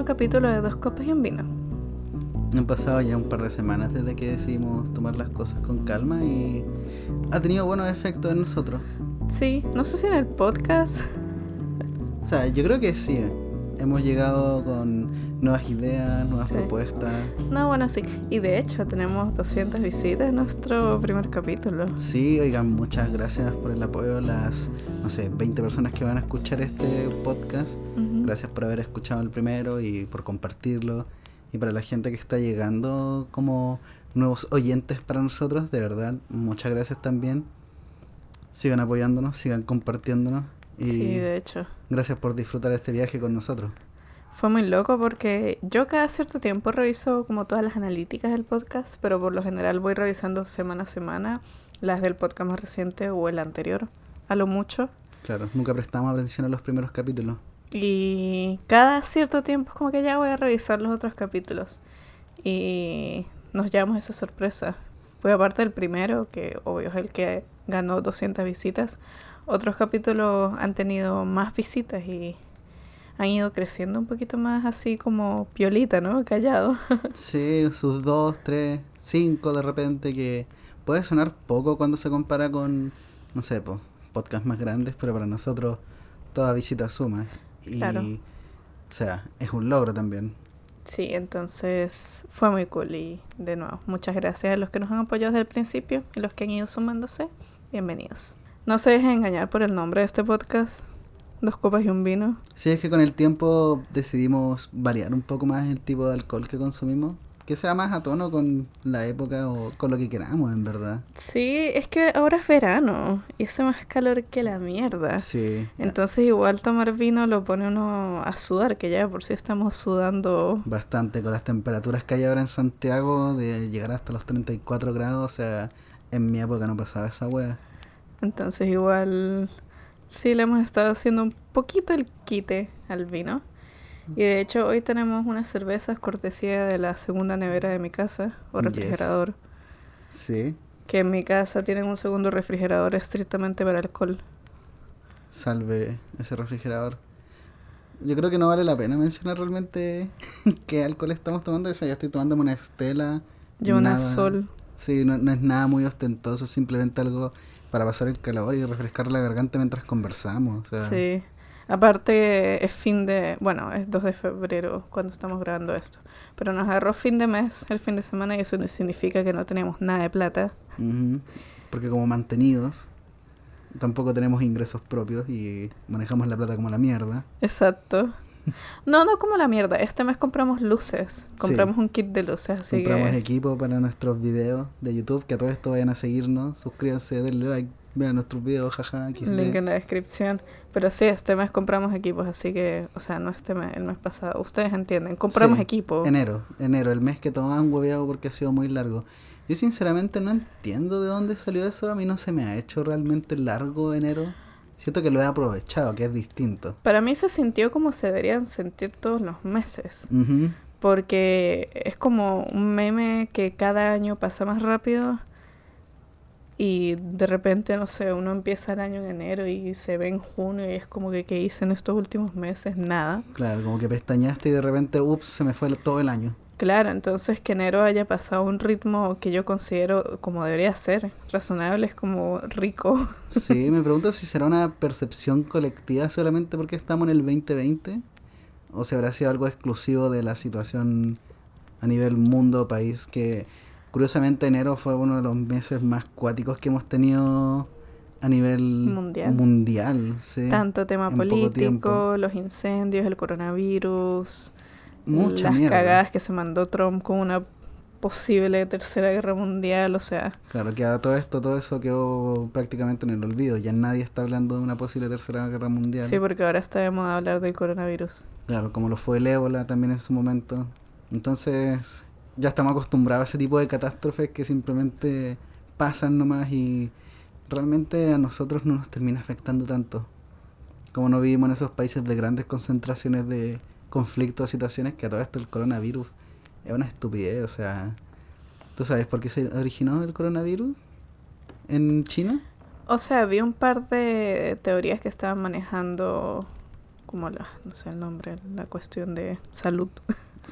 capítulo de Dos Copas y un Vino. Han pasado ya un par de semanas desde que decidimos tomar las cosas con calma y ha tenido buenos efectos en nosotros. Sí, no sé si en el podcast. O sea, yo creo que sí. Hemos llegado con nuevas ideas, nuevas propuestas. No, bueno, sí. Y de hecho tenemos 200 visitas en nuestro primer capítulo. Sí, oigan, muchas gracias por el apoyo. Las, 20 personas que van a escuchar este podcast. Gracias por haber escuchado el primero y por compartirlo. Y para la gente que está llegando como nuevos oyentes para nosotros, de verdad, muchas gracias también. Sigan apoyándonos, sigan compartiéndonos. Y sí, de hecho. Gracias por disfrutar este viaje con nosotros. Fue muy loco porque yo cada cierto tiempo reviso como todas las analíticas del podcast, pero por lo general voy revisando semana a semana las del podcast más reciente o el anterior, a lo mucho. Claro, nunca prestamos atención a los primeros capítulos. Y cada cierto tiempo es como que ya voy a revisar los otros capítulos. Y nos llevamos esa sorpresa. Pues aparte del primero, que obvio es el que ganó 200 visitas, otros capítulos han tenido más visitas y han ido creciendo un poquito más así como piolita, ¿no? Callado. Sí, sus 2, 3, 5 de repente, que puede sonar poco cuando se compara con, no sé, podcasts más grandes, pero para nosotros toda visita suma. Y, claro. O sea, es un logro también. Sí, entonces fue muy cool y de nuevo, muchas gracias a los que nos han apoyado desde el principio y los que han ido sumándose. Bienvenidos. No se dejen engañar por el nombre de este podcast, Dos Copas y un Vino. Sí, es que con el tiempo decidimos variar un poco más el tipo de alcohol que consumimos, que sea más a tono con la época o con lo que queramos, en verdad. Sí, es que ahora es verano y hace más calor que la mierda. Sí. Entonces igual tomar vino lo pone uno a sudar, que ya por sí estamos sudando Bastante, con las temperaturas que hay ahora en Santiago, de llegar hasta los 34 grados, o sea, en mi época no pasaba esa wea. Entonces igual sí le hemos estado haciendo un poquito el quite al vino. Y de hecho hoy tenemos unas cervezas cortesía de la segunda nevera de mi casa, o refrigerador. Yes. Sí. Que en mi casa tienen un segundo refrigerador estrictamente para alcohol. Salve ese refrigerador. Yo creo que no vale la pena mencionar realmente qué alcohol estamos tomando. O sea, ya estoy tomando una Stella. Yo una Sol. Sí, no es nada muy ostentoso, simplemente algo para pasar el calor y refrescar la garganta mientras conversamos. O sea. Sí. Aparte es bueno, es 2 de febrero cuando estamos grabando esto. Pero nos agarró fin de mes, el fin de semana, y eso significa que no tenemos nada de plata. Porque como mantenidos, tampoco tenemos ingresos propios y manejamos la plata como la mierda. Exacto. No como la mierda. Este mes compramos luces. Compramos un kit de luces, así compramos que equipo para nuestros videos de YouTube, que a todo esto vayan a seguirnos, suscríbanse, denle like, vean nuestros videos, jaja, link en la descripción. Pero sí, este mes compramos equipos, así que, o sea, no este mes, el mes pasado. Ustedes entienden, compramos equipo. Enero, el mes que todos han hueveado porque ha sido muy largo. Yo sinceramente no entiendo de dónde salió eso, a mí no se me ha hecho realmente largo enero. Siento que lo he aprovechado, que es distinto. Para mí se sintió como se deberían sentir todos los meses. Porque es como un meme que cada año pasa más rápido. Y de repente, no sé, uno empieza el año en enero y se ve en junio y es como que ¿qué hice en estos últimos meses? Nada. Claro, como que pestañaste y de repente, se me fue todo el año. Claro, entonces que enero haya pasado un ritmo que yo considero como debería ser, razonable, es como rico. Sí, me pregunto si será una percepción colectiva solamente porque estamos en el 2020 o si habrá sido algo exclusivo de la situación a nivel mundo, país, que curiosamente enero fue uno de los meses más cuáticos que hemos tenido a nivel mundial. Sí, tanto tema político, los incendios, el coronavirus... Mucha las cagadas que se mandó Trump con una posible tercera guerra mundial, o sea... Claro, que a todo eso quedó prácticamente en el olvido. Ya nadie está hablando de una posible tercera guerra mundial. Sí, porque ahora está de moda hablar del coronavirus. Claro, como lo fue el ébola también en su momento. Entonces, ya estamos acostumbrados a ese tipo de catástrofes que simplemente pasan nomás y realmente a nosotros no nos termina afectando tanto. Como no vivimos en esos países de grandes concentraciones de conflictos, situaciones, que a todo esto el coronavirus es una estupidez. O sea, ¿tú sabes por qué se originó el coronavirus en China? O sea, vi un par de teorías que estaban manejando como no sé el nombre, la cuestión de salud.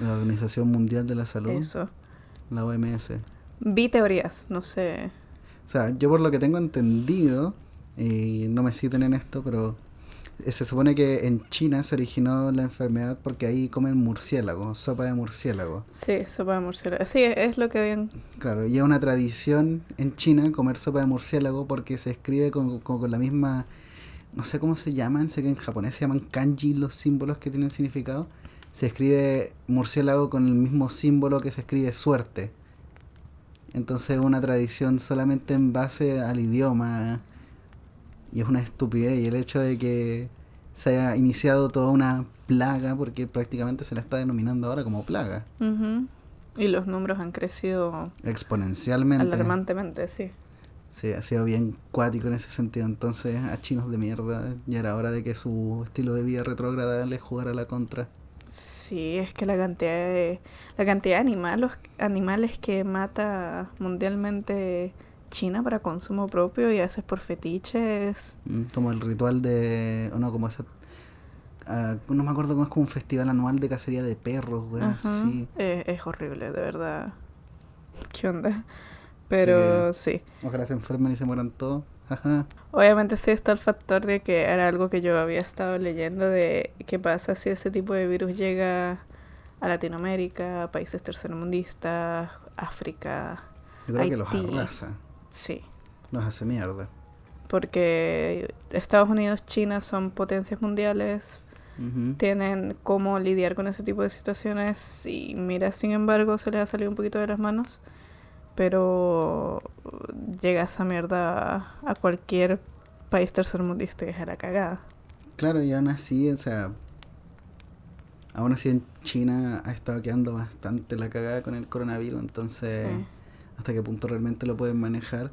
La Organización Mundial de la Salud, Eso. la OMS. Vi teorías, no sé. O sea, yo por lo que tengo entendido, y no me citen en esto, pero se supone que en China se originó la enfermedad porque ahí comen murciélago, sopa de murciélago. Sí, sopa de murciélago. Sí, es lo que habían... Claro, y es una tradición en China comer sopa de murciélago porque se escribe con la misma, no sé cómo se llaman, sé que en japonés se llaman kanji los símbolos que tienen significado. Se escribe murciélago con el mismo símbolo que se escribe suerte. Entonces es una tradición solamente en base al idioma. Y es una estupidez. Y el hecho de que se haya iniciado toda una plaga, porque prácticamente se la está denominando ahora como plaga. Ujú. Y los números han crecido Exponencialmente. alarmantemente, sí. Sí, ha sido bien cuático en ese sentido. Entonces, a chinos de mierda, ya era hora de que su estilo de vida retrógrada les jugara la contra. Sí, es que la cantidad de animales que mata mundialmente China para consumo propio y a veces por fetiches. Como el ritual de... O no, como esa... no me acuerdo cómo es, como un festival anual de cacería de perros, güey. Ajá. Sí. Es horrible, de verdad. ¿Qué onda? Pero sí. Ojalá se enfermen y se mueran todos. Ajá. Obviamente sí está el factor de que era algo que yo había estado leyendo de qué pasa si ese tipo de virus llega a Latinoamérica, países tercermundistas, África, Yo creo que los Haití. arrasa. Sí, Los hace mierda. porque Estados Unidos, China son potencias mundiales, Ujú. tienen cómo lidiar con ese tipo de situaciones y mira, sin embargo, se les ha salido un poquito de las manos, pero llega esa mierda a cualquier país tercermundista que es a la cagada. Claro, y aún así, o sea... Aún así en China ha estado quedando bastante la cagada con el coronavirus, entonces... Sí. Hasta qué punto realmente lo pueden manejar.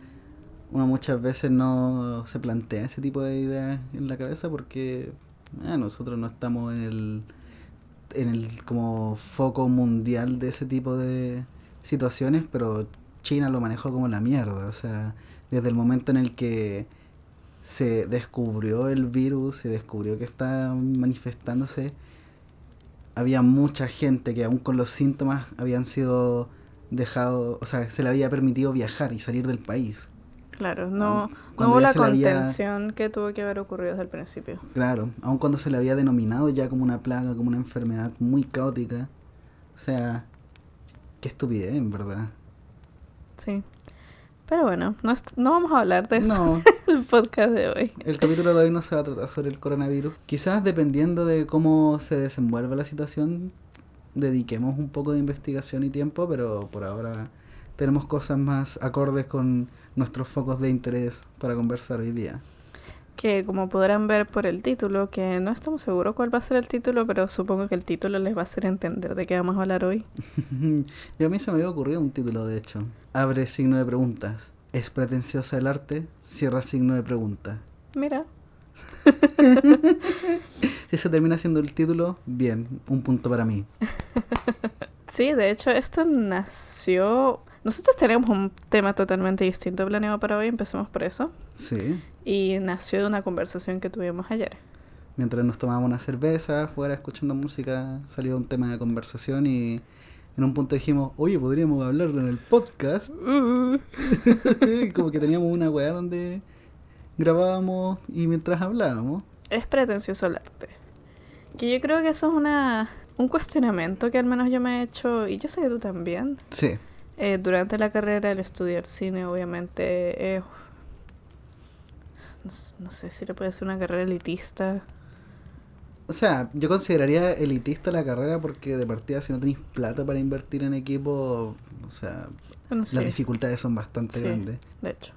Uno muchas veces no se plantea ese tipo de ideas en la cabeza porque nosotros no estamos en el como foco mundial de ese tipo de situaciones, pero China lo manejó como la mierda. O sea, desde el momento en el que se descubrió el virus, se descubrió que estaba manifestándose, había mucha gente que aún con los síntomas habían sido dejado, o sea, se le había permitido viajar y salir del país. Claro, Aun no cuando hubo ya la se le había, contención que tuvo que haber ocurrido desde el principio. claro, aun cuando se le había denominado ya como una plaga, como una enfermedad muy caótica. O sea, qué estupidez, en verdad. Sí. Pero bueno, no vamos a hablar de eso No, en el podcast de hoy. el capítulo de hoy no se va a tratar sobre el coronavirus. Quizás dependiendo de cómo se desenvuelva la situación, dediquemos un poco de investigación y tiempo, pero por ahora tenemos cosas más acordes con nuestros focos de interés para conversar hoy día. Que como podrán ver por el título, que no estamos seguros cuál va a ser el título, pero supongo que el título les va a hacer entender de qué vamos a hablar hoy. Y a mí se me había ocurrido un título, de hecho. Abre signo de preguntas. ¿Es pretenciosa el arte? Cierra signo de pregunta. Mira. Si eso termina siendo el título, bien, un punto para mí. Sí, de hecho esto nació... Nosotros tenemos un tema totalmente distinto planeado para hoy, empecemos por eso. Sí. Y nació de una conversación que tuvimos ayer. Mientras nos tomábamos una cerveza, fuera escuchando música, salió un tema de conversación y en un punto dijimos, oye, podríamos hablarlo en el podcast. Como que teníamos una weá donde grabábamos y mientras hablábamos. Es pretencioso el arte. Que yo creo que eso es un cuestionamiento que al menos yo me he hecho, y yo sé que tú también. Sí. Durante la carrera, el estudiar cine, obviamente, no sé si le puede ser una carrera elitista. O sea, yo consideraría elitista la carrera porque de partida si no tenéis plata para invertir en equipo, o sea, Bueno, sí, las dificultades son bastante sí, grandes. de hecho.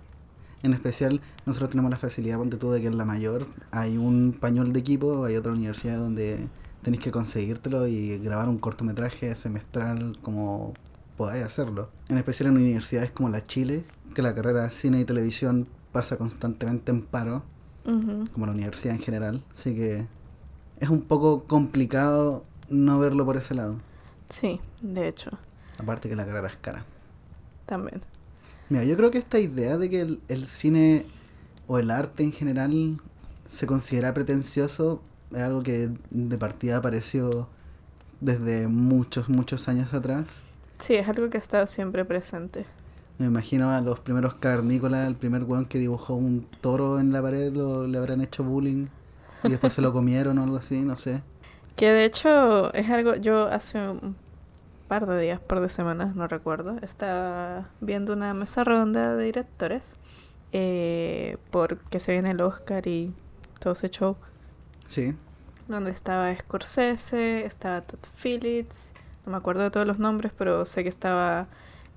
En especial, nosotros tenemos la facilidad, ponte tú, de que en la mayor hay un pañol de equipo, hay otra universidad donde tenéis que conseguírtelo y grabar un cortometraje semestral como podáis hacerlo. En especial en universidades como la Chile, que la carrera de cine y televisión pasa constantemente en paro, Ujú. como la universidad en general, así que es un poco complicado no verlo por ese lado. Sí, de hecho, Aparte que la carrera es cara. también. Mira, yo creo que esta idea de que el cine o el arte en general se considera pretencioso es algo que de partida apareció desde muchos, muchos años atrás. Sí, es algo que ha estado siempre presente. Me imagino a los primeros cavernícolas, el primer weón que dibujó un toro en la pared, le habrán hecho bullying y después se lo comieron o algo así, no sé. Que de hecho es algo, yo hace un par de días, par de semanas, no recuerdo, estaba viendo una mesa redonda de directores porque se viene el Oscar y todo ese show, Sí. donde estaba Scorsese, estaba Todd Phillips, no me acuerdo de todos los nombres, pero sé que estaba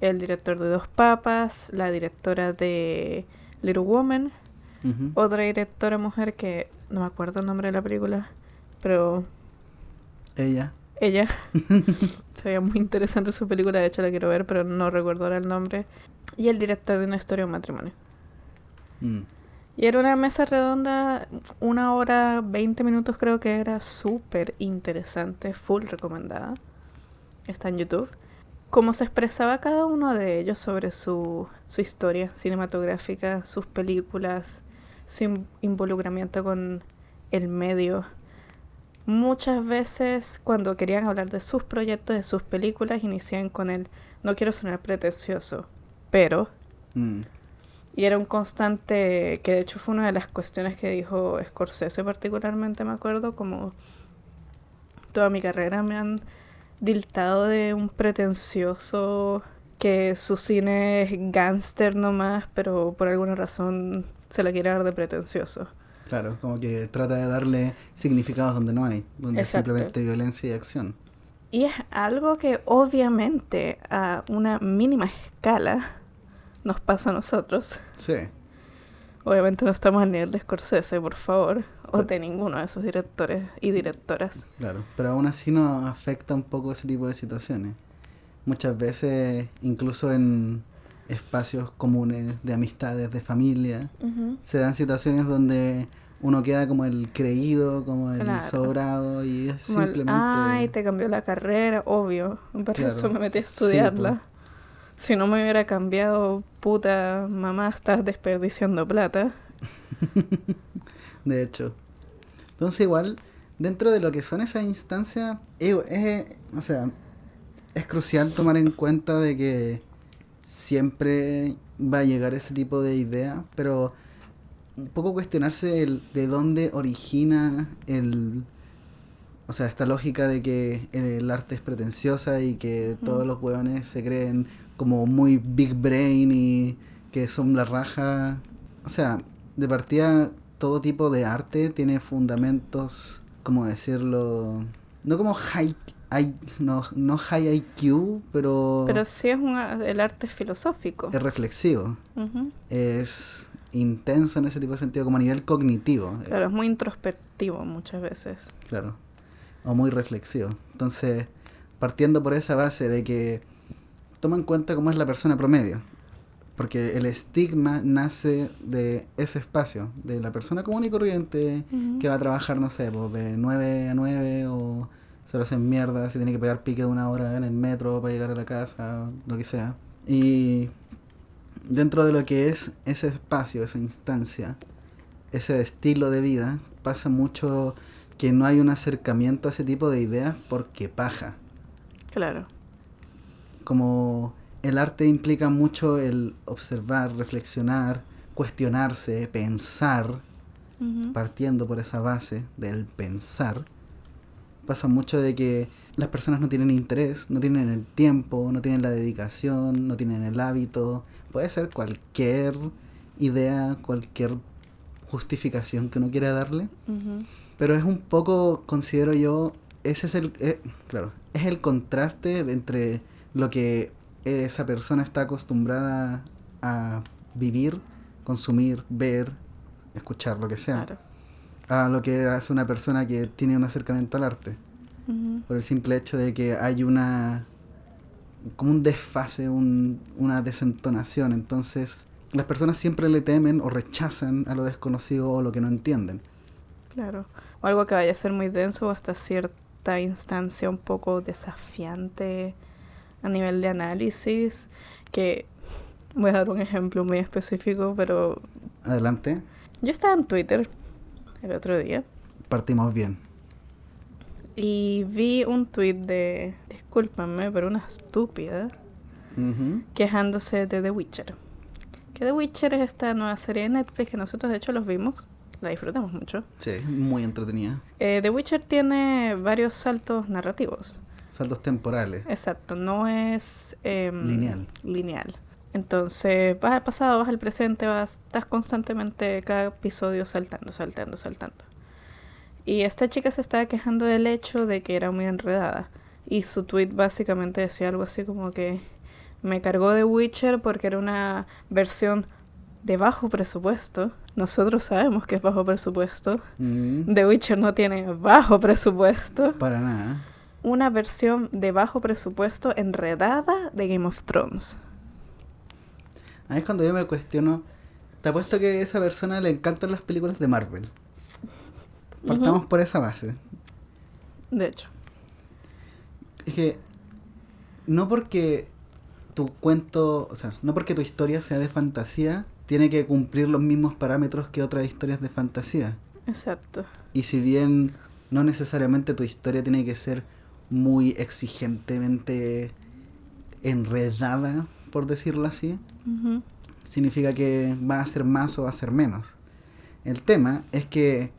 el director de Dos Papas, la directora de Little Woman, Ujú. otra directora mujer que no me acuerdo el nombre de la película, pero Ella. ella, se veía muy interesante su película, de hecho la quiero ver, pero no recuerdo ahora el nombre, y el director de Una historia de un matrimonio. Mm. Y era una mesa redonda, 1 hora, 20 minutos creo que era, súper interesante, full recomendada. Está en YouTube. Cómo se expresaba cada uno de ellos sobre su historia cinematográfica, sus películas, su involucramiento con el medio. Muchas veces cuando querían hablar de sus proyectos, de sus películas, iniciaban con el no quiero sonar pretencioso, pero... Mm. Y era un constante, que de hecho fue una de las cuestiones que dijo Scorsese particularmente, me acuerdo, como toda mi carrera me han tiltado de un pretencioso, que su cine es gángster nomás, pero por alguna razón se la quiere dar de pretencioso. Claro, como que trata de darle significados donde no hay, donde es Exacto. simplemente violencia y acción. Y es algo que obviamente a una mínima escala nos pasa a nosotros. Sí, Obviamente no estamos al nivel de Scorsese, por favor, o de ninguno de esos directores y directoras. claro. Pero aún así nos afecta un poco ese tipo de situaciones. Muchas veces, incluso en espacios comunes de amistades, de familia, se dan situaciones donde uno queda como el creído, como el Claro. sobrado y es Como simplemente... ay, te cambió la carrera, obvio. Por Claro, eso me metí a sí, estudiarla. Si no me hubiera cambiado, puta, mamá, estás desperdiciando plata. de hecho. Entonces igual, dentro de lo que son esas instancias, o sea, es crucial tomar en cuenta de que siempre va a llegar ese tipo de idea, pero un poco cuestionarse de dónde origina o sea, esta lógica de que el arte es pretenciosa y que todos los hueones se creen como muy big brain y que son la raja. O sea, de partida todo tipo de arte tiene fundamentos, ¿cómo decirlo? No como no high IQ, pero Pero sí es el arte filosófico. es reflexivo. Ujú. Es intenso en ese tipo de sentido, como a nivel cognitivo. Claro, es muy introspectivo muchas veces. Claro. O muy reflexivo. Entonces, partiendo por esa base de que toma en cuenta cómo es la persona promedio. Porque el estigma nace de ese espacio, de la persona común y corriente que va a trabajar, no sé, pues de 9 a 9 o se lo hacen mierda, se tiene que pegar pique de 1 hora en el metro para llegar a la casa, o lo que sea. Y dentro de lo que es ese espacio, esa instancia, ese estilo de vida, pasa mucho que no hay un acercamiento a ese tipo de ideas porque paja. Claro. Como el arte implica mucho el observar, reflexionar, cuestionarse, pensar, partiendo por esa base del pensar, pasa mucho de que las personas no tienen interés, no tienen el tiempo, no tienen la dedicación, no tienen el hábito. Puede ser cualquier idea, cualquier justificación que uno quiera darle, pero es un poco, considero yo, ese es claro, es el contraste entre lo que esa persona está acostumbrada a vivir, consumir, ver, escuchar, lo que sea, Claro. a lo que hace una persona que tiene un acercamiento al arte. Por el simple hecho de que hay como un desfase, una desentonación. Entonces, las personas siempre le temen o rechazan a lo desconocido o lo que no entienden. Claro. O algo que vaya a ser muy denso o hasta cierta instancia un poco desafiante a nivel de análisis, que voy a dar un ejemplo muy específico, pero Adelante. yo estaba en Twitter el otro día Partimos bien. Y vi un tweet de, discúlpame, pero una estúpida, quejándose de The Witcher. Que The Witcher es esta nueva serie de Netflix que nosotros de hecho los vimos, la disfrutamos mucho. Sí, muy entretenida. The Witcher tiene varios saltos narrativos. Saltos temporales. Exacto, no es lineal. Entonces vas al pasado, vas al presente, estás constantemente cada episodio saltando. Y esta chica se estaba quejando del hecho de que era muy enredada. Y su tweet básicamente decía algo así como que me cargó de Witcher porque era una versión de bajo presupuesto. Nosotros sabemos que es bajo presupuesto. The Witcher no tiene bajo presupuesto. Para nada. Una versión de bajo presupuesto enredada de Game of Thrones. Ahí es cuando yo me cuestiono. Te apuesto que a esa persona le encantan las películas de Marvel. Partamos por esa base. De hecho. Es que no porque tu cuento, o sea, no porque tu historia sea de fantasía, tiene que cumplir los mismos parámetros que otras historias de fantasía. Exacto. Y si bien no necesariamente tu historia tiene que ser muy exigentemente enredada, por decirlo así, significa que va a ser más o va a ser menos. El tema es que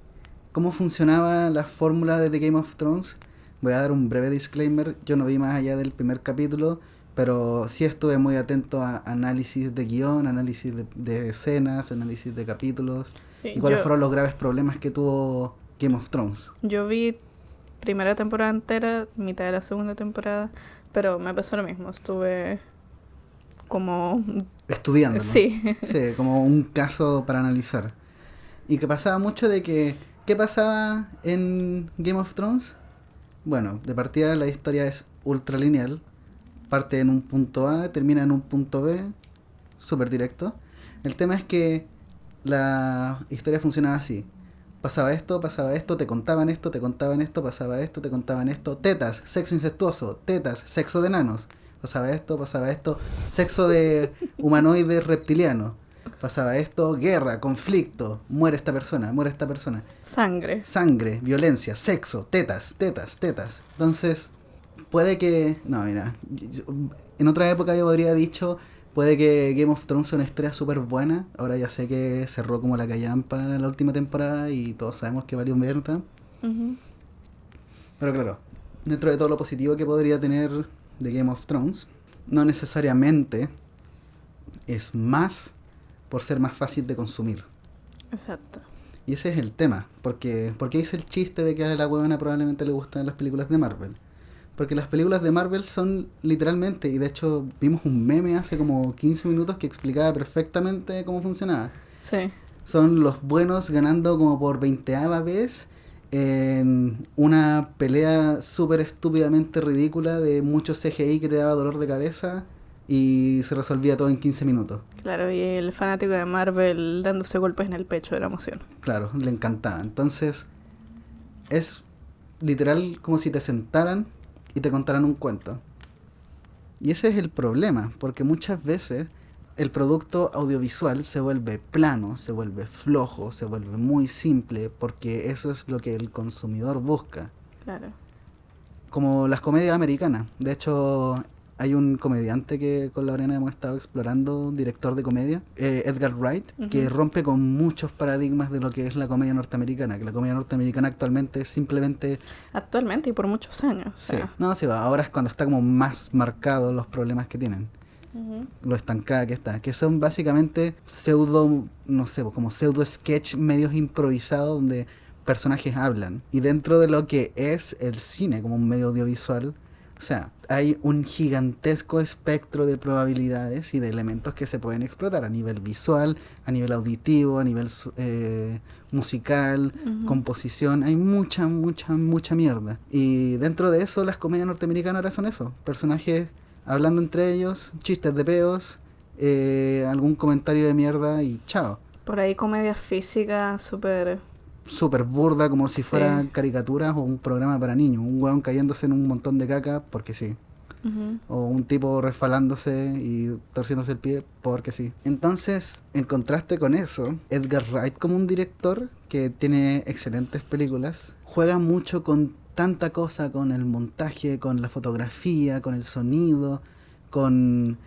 cómo funcionaba la fórmula de The Game of Thrones. Voy a dar un breve disclaimer. Yo no vi más allá del primer capítulo, pero sí estuve muy atento a análisis de guión, análisis de escenas, análisis de capítulos, y cuáles fueron los graves problemas que tuvo Game of Thrones. Yo vi primera temporada entera, mitad de la segunda temporada, pero me pasó lo mismo. Estuve como estudiando, ¿no? Sí. Sí, como un caso para analizar. Y que pasaba mucho de que ¿qué pasaba en Game of Thrones? Bueno, de partida la historia es ultra lineal. Parte en un punto A, termina en un punto B, súper directo. El tema es que la historia funcionaba así. Pasaba esto, te contaban esto, pasaba esto, te contaban esto. Tetas, sexo incestuoso. Tetas, sexo de enanos. Pasaba esto, sexo de humanoide reptiliano. Pasaba esto, guerra, conflicto, muere esta persona. Sangre, violencia, sexo, tetas. Entonces, puede que... No, mira, en otra época yo habría dicho, puede que Game of Thrones sea una historia súper buena. Ahora ya sé que cerró como la callampa en la última temporada y todos sabemos que valió mierda. Pero claro, dentro de todo lo positivo que podría tener de Game of Thrones, no necesariamente es más por ser más fácil de consumir. Exacto. Y ese es el tema, porque hice el chiste de que a la huevona probablemente le gustan las películas de Marvel. Porque las películas de Marvel son literalmente, y de hecho vimos un meme hace como 15 minutos que explicaba perfectamente cómo funcionaba. Sí. Son los buenos ganando como por 20ª vez en una pelea súper estúpidamente ridícula de mucho CGI que te daba dolor de cabeza y se resolvía todo en 15 minutos. Claro, y el fanático de Marvel dándose golpes en el pecho de la emoción. Claro, le encantaba. Entonces, es literal como si te sentaran y te contaran un cuento. Y ese es el problema, porque muchas veces el producto audiovisual se vuelve plano, se vuelve flojo, se vuelve muy simple, porque eso es lo que el consumidor busca. Claro. Como las comedias americanas. De hecho, hay un comediante que con Lorena hemos estado explorando, director de comedia, Edgar Wright, que rompe con muchos paradigmas de lo que es la comedia norteamericana, que la comedia norteamericana actualmente es simplemente... Actualmente y por muchos años. Sí, no, sí, ahora es cuando está como más marcados los problemas que tienen. Lo estancada que está, que son básicamente pseudo, no sé, como pseudo sketch medios improvisados donde personajes hablan. Y dentro de lo que es el cine como un medio audiovisual, o sea, hay un gigantesco espectro de probabilidades y de elementos que se pueden explotar a nivel visual, a nivel auditivo, a nivel musical, composición. Hay mucha mierda. Y dentro de eso, las comedias norteamericanas ahora son eso. Personajes hablando entre ellos, chistes de peos, algún comentario de mierda y chao. Por ahí comedia física súper burda, como si fueran caricaturas o un programa para niños. Un hueón cayéndose en un montón de caca, porque sí. o un tipo resbalándose y torciéndose el pie porque sí. Entonces, en contraste con eso, Edgar Wright como un director que tiene excelentes películas, juega mucho con tanta cosa, con el montaje, con la fotografía, con el sonido, con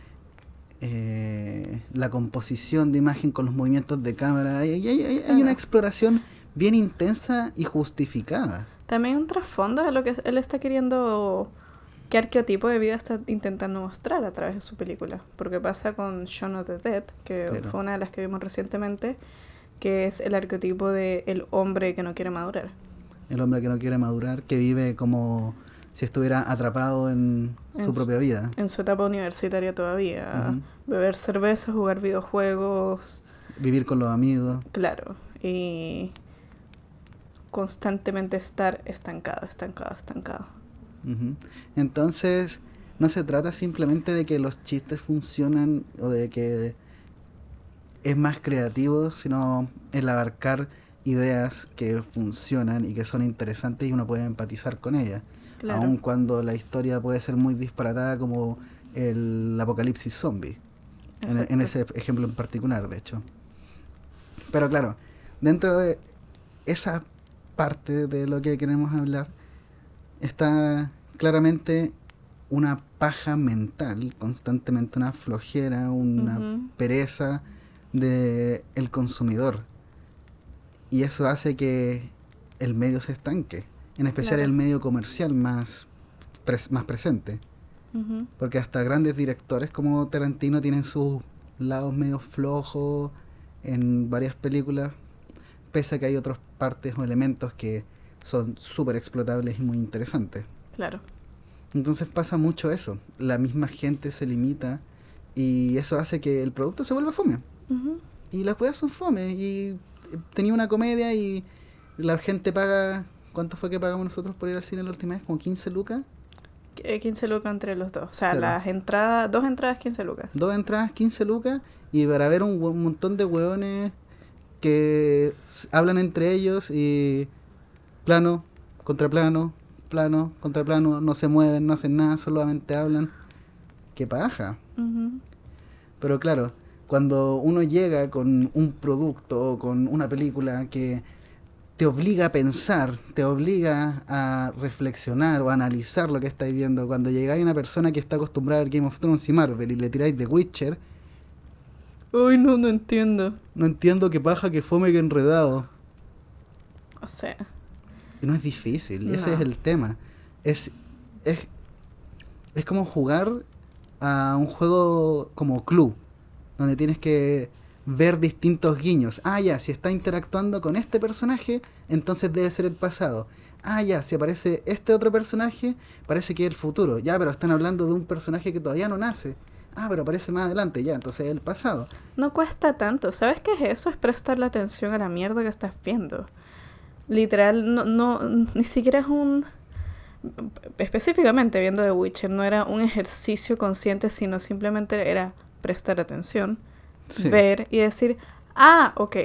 la composición de imagen, con los movimientos de cámara. Hay una exploración bien intensa y justificada. También un trasfondo de lo que él está queriendo, qué arqueotipo de vida está intentando mostrar a través de su película. Porque pasa con Shaun of the Dead, que fue una de las que vimos recientemente, que es el arquetipo del hombre que no quiere madurar. El hombre que no quiere madurar, que vive como si estuviera atrapado en su propia vida. En su etapa universitaria todavía. Beber cerveza, jugar videojuegos. Vivir con los amigos. Claro. Y constantemente estar estancado. Entonces, no se trata simplemente de que los chistes funcionan o de que es más creativo, sino el abarcar ideas que funcionan y que son interesantes y uno puede empatizar con ellas. Claro. Aun cuando la historia puede ser muy disparatada, como el apocalipsis zombie, en ese ejemplo en particular, de hecho. Pero claro, dentro de esa parte de lo que queremos hablar está claramente una paja mental, constantemente una flojera, una pereza de el consumidor, y eso hace que el medio se estanque, en especial el medio comercial más presente, porque hasta grandes directores como Tarantino tienen sus lados medio flojos en varias películas, pese a que hay otras partes o elementos que son súper explotables y muy interesantes. Claro. Entonces pasa mucho eso, la misma gente se limita y eso hace que el producto se vuelva fome. Y las weas son fome, y tenía una comedia y la gente paga, ¿cuánto fue que pagamos nosotros por ir al cine la última vez? ¿Como 15 lucas? 15 lucas entre los dos, o sea, claro. Las entradas, 2 entradas 15 lucas. 2 entradas 15 lucas, y para ver un montón de hueones que hablan entre ellos y plano, contra plano, plano, contra plano, no se mueven, no hacen nada, solamente hablan. ¡Qué paja! Pero claro, cuando uno llega con un producto o con una película que te obliga a pensar, te obliga a reflexionar o a analizar lo que estáis viendo, cuando llegáis a una persona que está acostumbrada a ver Game of Thrones y Marvel y le tiráis The Witcher... Uy, no entiendo. No entiendo qué paja, qué fome, qué enredado. O sea... Y no es difícil, ese es el tema. Es como jugar a un juego como Clue, donde tienes que ver distintos guiños. Ah, ya, si está interactuando con este personaje, entonces debe ser el pasado. Ah, ya, si aparece este otro personaje, parece que es el futuro. Ya, pero están hablando de un personaje que todavía no nace. Ah, pero aparece más adelante, ya, entonces es el pasado. No cuesta tanto. ¿Sabes qué es eso? Es prestarle atención a la mierda que estás viendo. Literal, no, ni siquiera es un... Específicamente viendo The Witcher, no era un ejercicio consciente, sino simplemente era prestar atención, ver y decir, ok,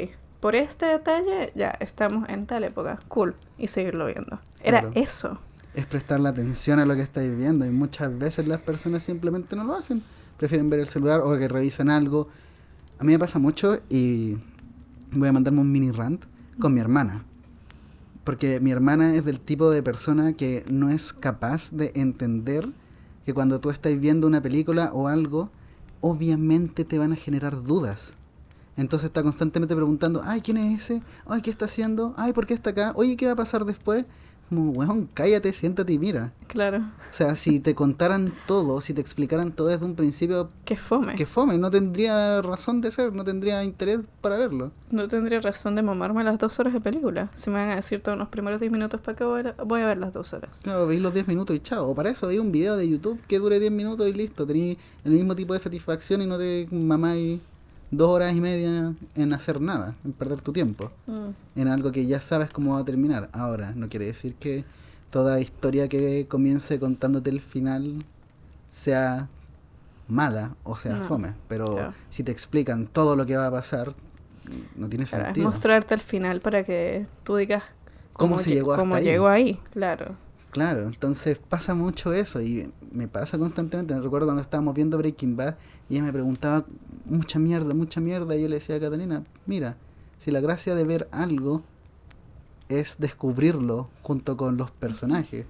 por este detalle ya estamos en tal época, cool, y seguirlo viendo. Era eso. Es prestarle atención a lo que estáis viendo, y muchas veces las personas simplemente no lo hacen. Prefieren ver el celular o que revisan algo. A mí me pasa mucho, y voy a mandarme un mini rant con mi hermana. Porque mi hermana es del tipo de persona que no es capaz de entender que cuando tú estás viendo una película o algo, obviamente te van a generar dudas. Entonces está constantemente preguntando, ay, ¿quién es ese? Ay, ¿qué está haciendo? Ay, ¿por qué está acá? Oye, ¿qué va a pasar después? Como, weón, cállate, siéntate y mira. Claro. O sea, si te contaran todo, si te explicaran todo desde un principio... ¡Qué fome! ¡Qué fome! No tendría razón de ser, no tendría interés para verlo. No tendría razón de mamarme las 2 horas de película. Si me van a decir todos los primeros 10 minutos, ¿para qué voy a ver las 2 horas? Claro, veis los 10 minutos y chao. O para eso veis un video de YouTube que dure 10 minutos y listo. Tenéis el mismo tipo de satisfacción y no te mamáis 2 horas y media en hacer nada, en perder tu tiempo. En algo que ya sabes cómo va a terminar. Ahora, no quiere decir que toda historia que comience contándote el final sea mala o sea fome, pero si te explican todo lo que va a pasar, no tiene sentido. Es mostrarte el final para que tú digas cómo se llegó hasta ahí. Llegó ahí, claro. Claro, entonces pasa mucho eso, y me pasa constantemente. Me recuerdo cuando estábamos viendo Breaking Bad y ella me preguntaba mucha mierda, y yo le decía a Catalina, mira, si la gracia de ver algo es descubrirlo junto con los personajes,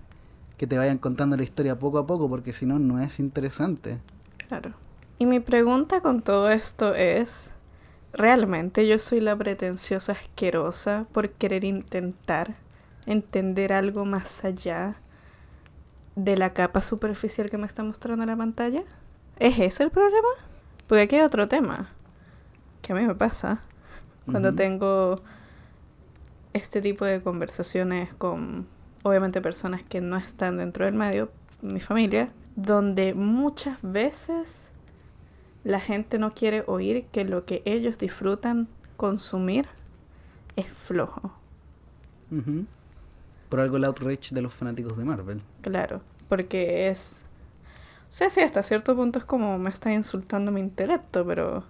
que te vayan contando la historia poco a poco, porque si no, no es interesante. Claro. Y mi pregunta con todo esto es, ¿realmente yo soy la pretenciosa asquerosa por querer intentar entender algo más allá de la capa superficial que me está mostrando la pantalla? ¿Es ese el problema? Porque aquí hay otro tema que a mí me pasa cuando tengo este tipo de conversaciones con, obviamente, personas que no están dentro del medio, mi familia, donde muchas veces la gente no quiere oír que lo que ellos disfrutan consumir es flojo. Uh-huh. Por algo el outrage de los fanáticos de Marvel. Claro, porque es... O sea, sí, hasta cierto punto es como me está insultando mi intelecto, pero...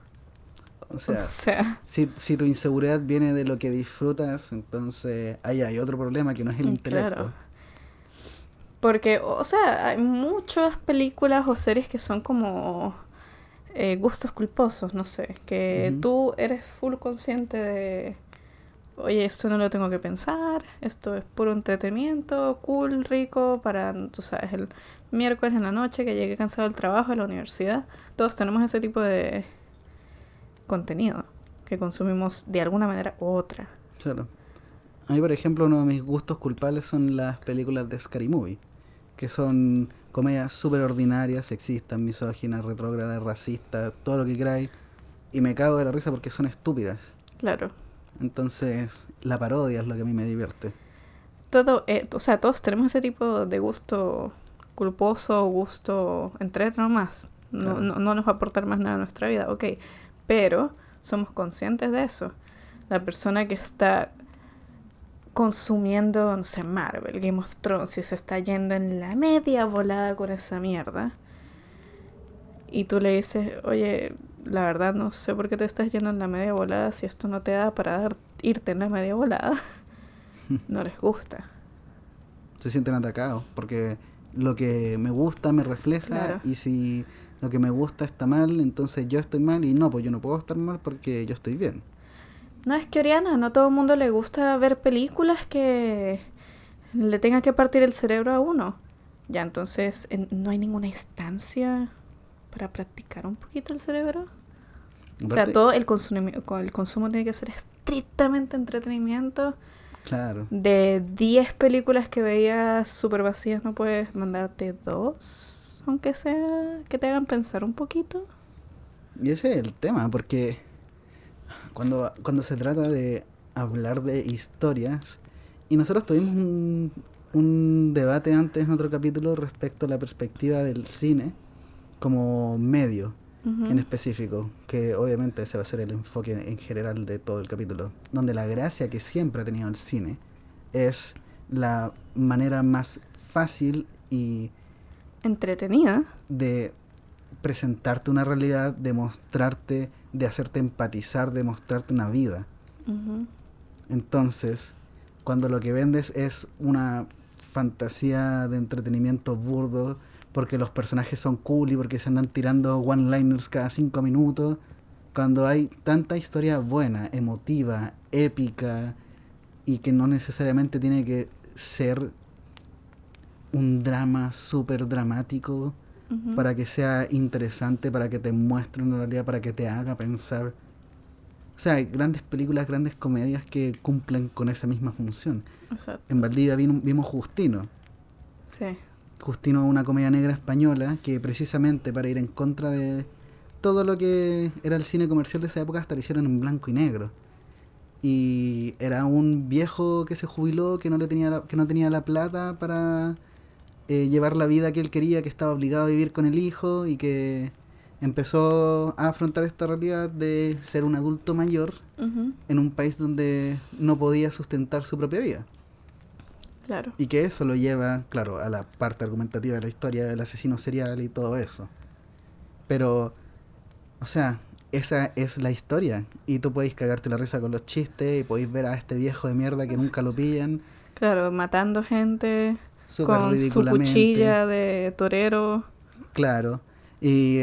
O sea, si tu inseguridad viene de lo que disfrutas, entonces ahí hay otro problema que no es el intelecto. Claro. Porque, o sea, hay muchas películas o series que son como gustos culposos, no sé, que tú eres full consciente de, oye, esto no lo tengo que pensar, esto es puro entretenimiento, cool, rico, para, tú sabes, el miércoles en la noche que llegué cansado del trabajo, de la universidad. Todos tenemos ese tipo de contenido que consumimos de alguna manera u otra. Claro. A mí, por ejemplo, uno de mis gustos culpables son las películas de Scary Movie, que son comedias súper ordinarias, sexistas, misóginas, retrógradas, racistas, todo lo que queráis, y me cago de la risa porque son estúpidas. Claro. Entonces, la parodia es lo que a mí me divierte. Todo, o sea, todos tenemos ese tipo de gusto culposo, gusto entretenido más. Claro. No nos va a aportar más nada a nuestra vida, ok. Pero somos conscientes de eso. La persona que está consumiendo, no sé, Marvel, Game of Thrones, y se está yendo en la media volada con esa mierda, y tú le dices, oye, la verdad no sé por qué te estás yendo en la media volada si esto no te da para irte en la media volada, no les gusta. Se sienten atacados porque lo que me gusta me refleja, claro. Y si lo que me gusta está mal, entonces yo estoy mal, y no, pues yo no puedo estar mal porque yo estoy bien. No, es que, Oriana, no a todo el mundo le gusta ver películas que le tengan que partir el cerebro a uno. Ya, entonces, no hay ninguna instancia para practicar un poquito el cerebro. O sea, todo el consumo tiene que ser estrictamente entretenimiento. Claro. De 10 películas que veías súper vacías, no puedes mandarte 2, aunque sea que te hagan pensar un poquito. Y ese es el tema, porque cuando se trata de hablar de historias, y nosotros tuvimos un debate antes en otro capítulo respecto a la perspectiva del cine como medio en específico, que obviamente ese va a ser el enfoque en general de todo el capítulo, donde la gracia que siempre ha tenido el cine es la manera más fácil y entretenida de presentarte una realidad, de mostrarte, de hacerte empatizar, de mostrarte una vida. Entonces, cuando lo que vendes es una fantasía de entretenimiento burdo, porque los personajes son cool y porque se andan tirando one-liners cada 5 minutos, cuando hay tanta historia buena, emotiva, épica, y que no necesariamente tiene que ser un drama súper dramático para que sea interesante, para que te muestre una realidad, para que te haga pensar. O sea, hay grandes películas, grandes comedias que cumplen con esa misma función. Exacto. En Valdivia vimos Justino. Sí. Justino es una comedia negra española que precisamente para ir en contra de todo lo que era el cine comercial de esa época, hasta lo hicieron en blanco y negro. Y era un viejo que se jubiló, que no tenía la plata para llevar la vida que él quería, que estaba obligado a vivir con el hijo, y que empezó a afrontar esta realidad de ser un adulto mayor en un país donde no podía sustentar su propia vida. Claro. Y que eso lo lleva, claro, a la parte argumentativa de la historia del asesino serial y todo eso. Pero, o sea, esa es la historia. Y tú podéis cagarte la risa con los chistes y podéis ver a este viejo de mierda que nunca lo pillan. Claro, matando gente, súper con su ridículamente. cuchilla de torero. Claro. Y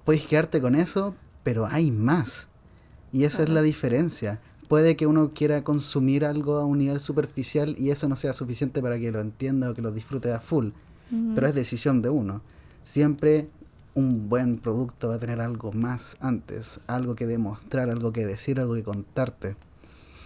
puedes quedarte con eso, pero hay más. Y esa es Claro. la diferencia. Puede que uno quiera consumir algo a un nivel superficial y eso no sea suficiente para que lo entienda o que lo disfrute a full. Pero Ujú. es decisión de uno. Siempre un buen producto va a tener algo más antes, algo que demostrar, algo que decir, algo que contarte.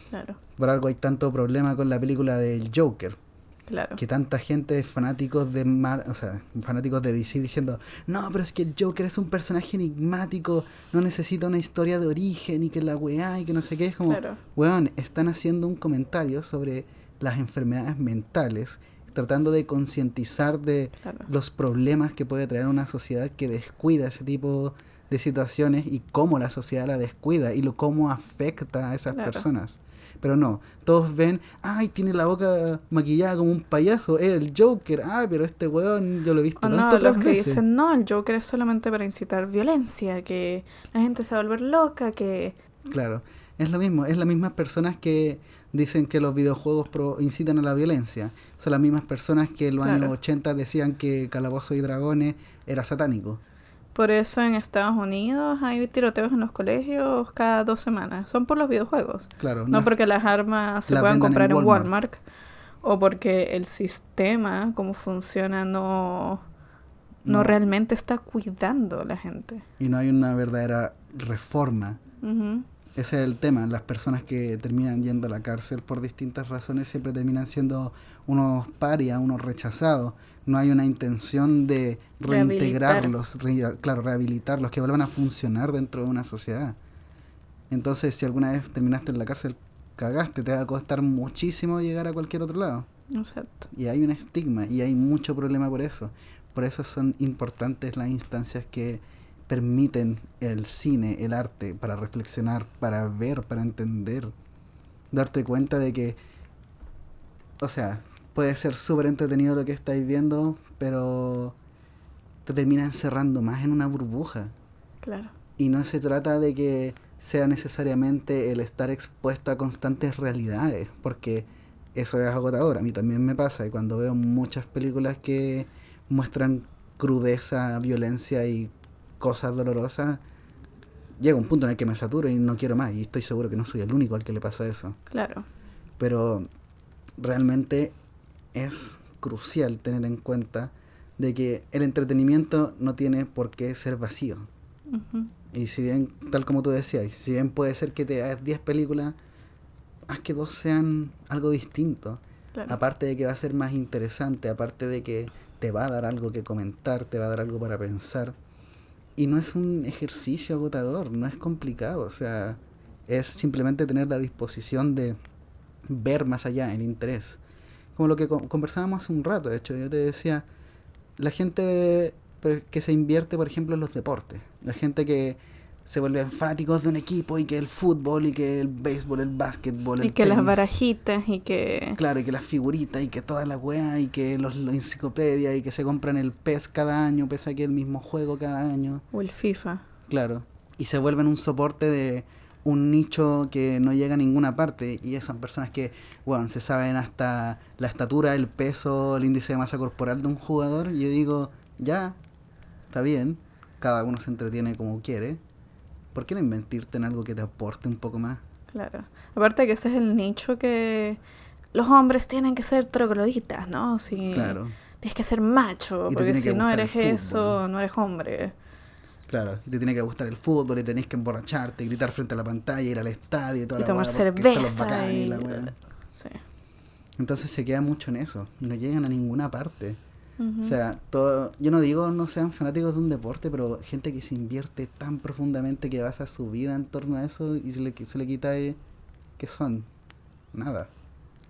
Claro, Por algo hay tanto problema con la película del Joker, claro. que tanta gente es fanáticos de o sea, fanáticos de DC diciendo, no, pero es que el Joker es un personaje enigmático, no necesita una historia de origen y que la weá y que no sé qué. Es como, Claro, weón, están haciendo un comentario sobre las enfermedades mentales, tratando de concientizar de claro. los problemas que puede traer una sociedad que descuida ese tipo de situaciones y cómo la sociedad la descuida y cómo afecta a esas Claro. personas. Pero no, todos ven, ay, tiene la boca maquillada como un payaso, es el Joker, ay, pero este weón yo lo he visto O tantas no, los otras que veces. dicen, no, el Joker es solamente para incitar violencia, que la gente se va a volver loca, que... Claro, es lo mismo, es las mismas personas que dicen que los videojuegos incitan a la violencia. Son las mismas personas que en los años Claro. 80 decían que Calabozos y Dragones era satánico. Por eso en Estados Unidos hay tiroteos en los colegios cada 2 semanas. Son por los videojuegos. Claro, No porque las armas se las puedan vendan en comprar en Walmart. Walmart. O porque el sistema, como funciona, no No, realmente está cuidando a la gente. y no hay una verdadera reforma. Ujú. Ese es el tema. Las personas que terminan yendo a la cárcel por distintas razones siempre terminan siendo unos parias, unos rechazados. No hay una intención de reintegrarlos, claro, rehabilitarlos, que vuelvan a funcionar dentro de una sociedad. Entonces, si alguna vez terminaste en la cárcel, cagaste, te va a costar muchísimo llegar a cualquier otro lado. Exacto. Y hay un estigma y hay mucho problema por eso. Por eso son importantes las instancias que permiten el cine, el arte, para reflexionar, para ver, para entender. Darte cuenta de que, o sea, puede ser súper entretenido lo que estáis viendo, pero te termina encerrando más en una burbuja. Claro. Y no se trata de que sea necesariamente el estar expuesto a constantes realidades, porque eso es agotador. A mí también me pasa, y cuando veo muchas películas que muestran crudeza, violencia y cosas dolorosas, llega un punto en el que me saturo y no quiero más, y estoy seguro que no soy el único al que le pasa eso. Claro. Pero realmente es crucial tener en cuenta de que el entretenimiento no tiene por qué ser vacío. Ujú. Y si bien, tal como tú decías, si bien puede ser que te hagas 10 películas, haz que 2 sean algo distinto. Claro. Aparte de que va a ser más interesante, aparte de que te va a dar algo que comentar, te va a dar algo para pensar. Y no es un ejercicio agotador, no es complicado, o sea, es simplemente tener la disposición de ver más allá, el interés. Como lo que conversábamos hace un rato, de hecho, yo te decía, la gente que se invierte, por ejemplo, en los deportes, la gente que se vuelven fanáticos de un equipo y que el fútbol y que el béisbol, el básquetbol, Y el que las tenis, barajitas y que... claro, y que las figuritas y que toda la weá y que los enciclopedias y que se compran el PES cada año, pese a que es el mismo juego cada año, O el FIFA. claro, y se vuelven un soporte de un nicho que no llega a ninguna parte, y son personas que, bueno, se saben hasta la estatura, el peso, el índice de masa corporal de un jugador, y yo digo, ya, está bien, cada uno se entretiene como quiere, ¿por qué no invertirte en algo que te aporte un poco más? Claro. Aparte que ese es el nicho que los hombres tienen que ser trogloditas, ¿no? Si Claro, tienes que ser macho, y te porque tiene que si no gustar el eres fútbol. eso, no eres hombre. Claro, y te tiene que gustar el fútbol y tenés que emborracharte, gritar frente a la pantalla, ir al estadio y toda Y la tomar weá, porque están los cerveza bacanes y y... la weá. Sí. Entonces se queda mucho en eso y no llegan a ninguna parte. Ujú. O sea, yo no digo no sean fanáticos de un deporte, pero gente que se invierte tan profundamente que basa su vida en torno a eso y se le quita ¿qué son? Nada.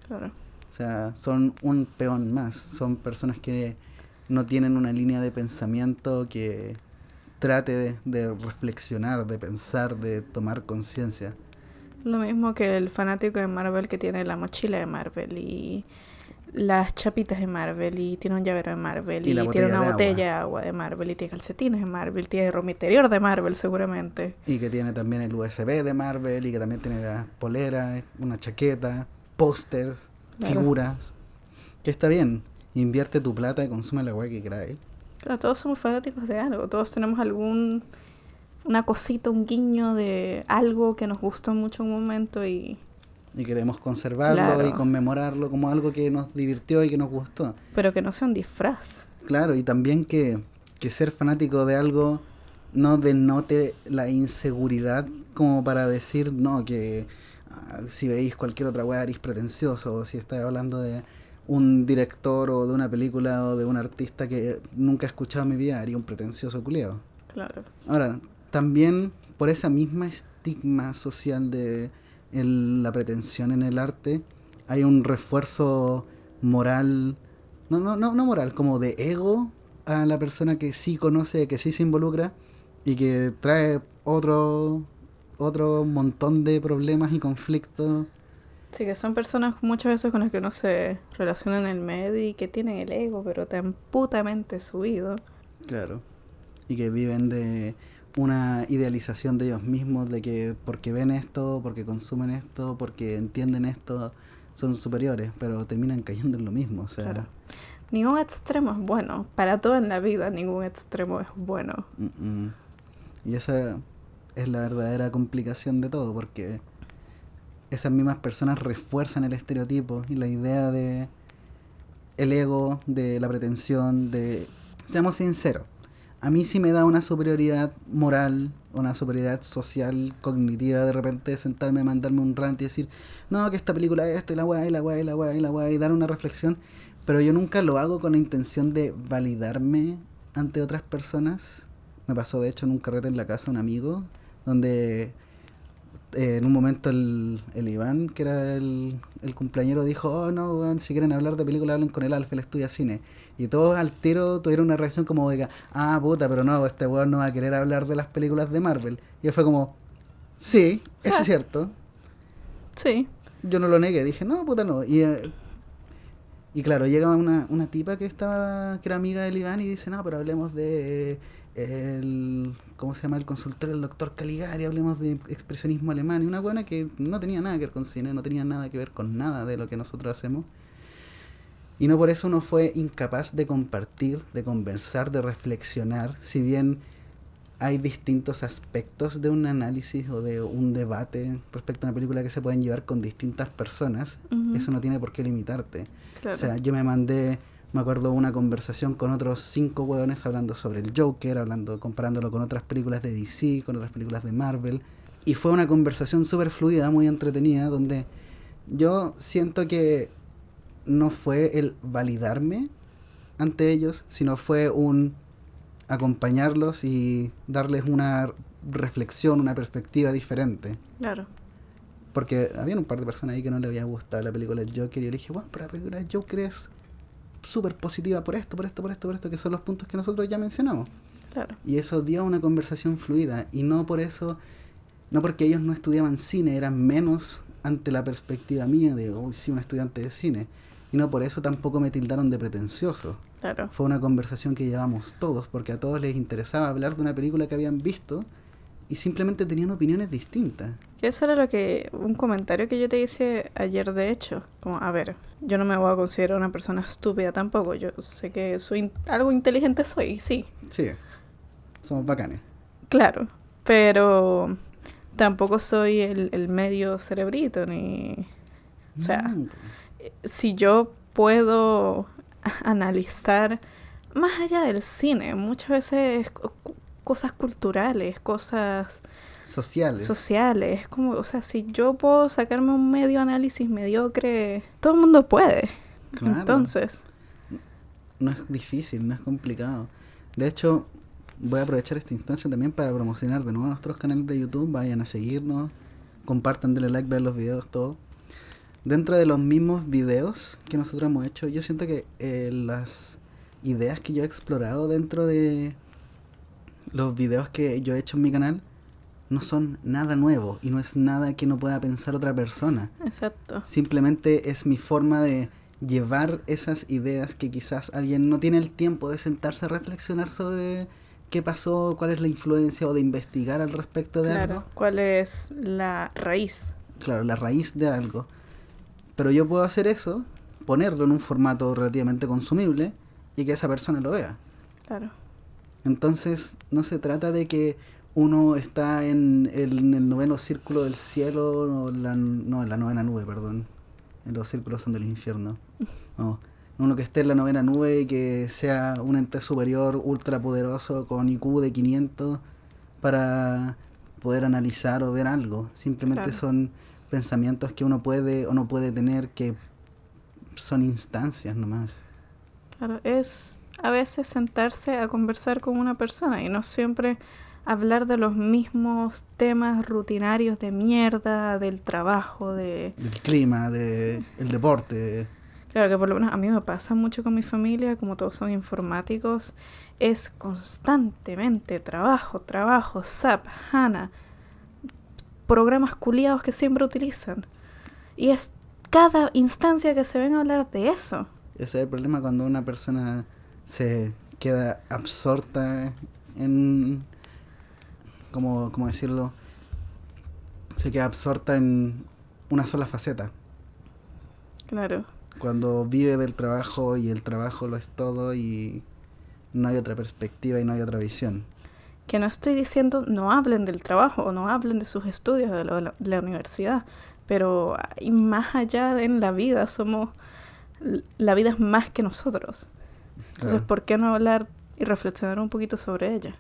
Claro. O sea, son un peón más. Son personas que no tienen una línea de pensamiento que trate de reflexionar, de pensar, de tomar conciencia. Lo mismo que el fanático de Marvel que tiene la mochila de Marvel y las chapitas de Marvel y tiene un llavero de Marvel Y la y tiene botella una de botella de agua. agua de Marvel y tiene calcetines de Marvel, tiene ropa interior de Marvel seguramente. Y que tiene también el USB de Marvel y que también tiene la polera, una chaqueta, pósters, Claro. figuras. Que está bien. invierte tu plata y consume la weá que queráis. Claro, todos somos fanáticos de algo, todos tenemos una cosita, un guiño de algo que nos gustó mucho en un momento y queremos conservarlo claro, y conmemorarlo como algo que nos divirtió y que nos gustó. pero que no sea un disfraz. Claro, y también que ser fanático de algo no denote la inseguridad como para decir, no, que si veis cualquier otra weá eres pretencioso, o si estáis hablando de un director o de una película o de un artista que nunca he escuchado en mi vida, haría un pretencioso culiao. Claro. Ahora, también por esa misma estigma social de la pretensión en el arte, hay un refuerzo moral, no moral, como de ego a la persona que sí conoce, que sí se involucra y que trae otro montón de problemas y conflictos. Sí, que son personas muchas veces con las que uno se relaciona en el medio y que tienen el ego, pero tan putamente subido. Claro. Y que viven de una idealización de ellos mismos, de que porque ven esto, porque consumen esto, porque entienden esto, son superiores, pero terminan cayendo en lo mismo. O sea, claro. Ningún extremo es bueno. Para todo en la vida, ningún extremo es bueno. Y esa es la verdadera complicación de todo, porque esas mismas personas refuerzan el estereotipo y la idea de el ego, de la pretensión, de... Seamos sinceros, a mí sí me da una superioridad moral, una superioridad social, cognitiva, de repente sentarme, mandarme un rant y decir, no, que esta película es esto, y la weá, y la weá, y la weá, y la weá, y dar una reflexión, pero yo nunca lo hago con la intención de validarme ante otras personas. Me pasó, de hecho, en un carrete en la casa de un amigo, donde en un momento el Iván, que era el cumpleañero, dijo, oh no, weón, si quieren hablar de películas hablen con el Alfa, él estudia cine. Y todos al tiro tuvieron una reacción como de, puta, pero no, este weón no va a querer hablar de las películas de Marvel. Y fue como, sí, eso es cierto. Sí. Yo no lo negué, dije, no, puta no. Y claro, llega una tipa que era amiga del Iván y dice, no, pero hablemos de ¿cómo se llama? El consultorio del doctor Caligari, hablemos de expresionismo alemán. Y una buena que no tenía nada que ver con cine, no tenía nada que ver con nada de lo que nosotros hacemos. Y no por eso uno fue incapaz de compartir, de conversar, de reflexionar. Si bien hay distintos aspectos de un análisis o de un debate respecto a una película que se pueden llevar con distintas personas, eso no tiene por qué limitarte. Claro. O sea, yo me acuerdo una conversación con otros 5 hueones hablando sobre el Joker, comparándolo con otras películas de DC, con otras películas de Marvel. Y fue una conversación súper fluida, muy entretenida, donde yo siento que no fue el validarme ante ellos, sino fue un acompañarlos y darles una reflexión, una perspectiva diferente. Claro. Porque había un par de personas ahí que no le había gustado la película del Joker y yo le dije, bueno, pero la película del Joker es súper positiva por esto, que son los puntos que nosotros ya mencionamos. Claro. Y eso dio una conversación fluida, y no por eso, no porque ellos no estudiaban cine, eran menos ante la perspectiva mía de, sí, un estudiante de cine, y no por eso tampoco me tildaron de pretencioso. Claro. Fue una conversación que llevamos todos, porque a todos les interesaba hablar de una película que habían visto y simplemente tenían opiniones distintas. Eso era un comentario que yo te hice ayer, de hecho. Como, a ver, yo no me voy a considerar una persona estúpida tampoco. Yo sé que algo inteligente soy, sí. Sí, somos bacanes. Claro, pero tampoco soy el medio cerebrito, ni... O sea, si yo puedo analizar más allá del cine, muchas veces cosas culturales, cosas sociales, como, o sea, si yo puedo sacarme un medio análisis mediocre, todo el mundo puede. Claro. Entonces, no es difícil, no es complicado. De hecho, voy a aprovechar esta instancia también para promocionar de nuevo nuestros canales de YouTube. Vayan a seguirnos, compartan, denle like, vean los videos, todo. Dentro de los mismos videos que nosotros hemos hecho, yo siento que las ideas que yo he explorado dentro de los videos que yo he hecho en mi canal no son nada nuevo y no es nada que no pueda pensar otra persona. Exacto. Simplemente es mi forma de llevar esas ideas que quizás alguien no tiene el tiempo de sentarse a reflexionar sobre qué pasó, cuál es la influencia, o de investigar al respecto de algo. ¿Cuál es la raíz? Claro, la raíz de algo. Pero yo puedo hacer eso ponerlo en un formato relativamente consumible y que esa persona lo vea. Claro. Entonces, no se trata de que uno está en el noveno círculo del cielo, o no, en la novena nube, perdón. Los círculos son del infierno. No, uno que esté en la novena nube y que sea un ente superior ultra poderoso con IQ de 500 para poder analizar o ver algo. Simplemente Claro. son pensamientos que uno puede o no puede tener, que son instancias nomás. Claro, es a veces sentarse a conversar con una persona y no siempre hablar de los mismos temas rutinarios de mierda, del trabajo, de... Del clima, del deporte. Claro que por lo menos a mí me pasa mucho con mi familia, como todos son informáticos, es constantemente trabajo, trabajo, SAP, HANA, programas culiados que siempre utilizan. Y es cada instancia que se ven a hablar de eso. Ese es el problema cuando una persona se queda absorta en... ¿Cómo decirlo? Se queda absorta en una sola faceta. Claro. Cuando vive del trabajo y el trabajo lo es todo y no hay otra perspectiva y no hay otra visión. Que no estoy diciendo no hablen del trabajo o no hablen de sus estudios de la universidad, pero hay más allá en la vida, la vida es más que nosotros. Entonces, Claro. ¿por qué no hablar y reflexionar un poquito sobre ella?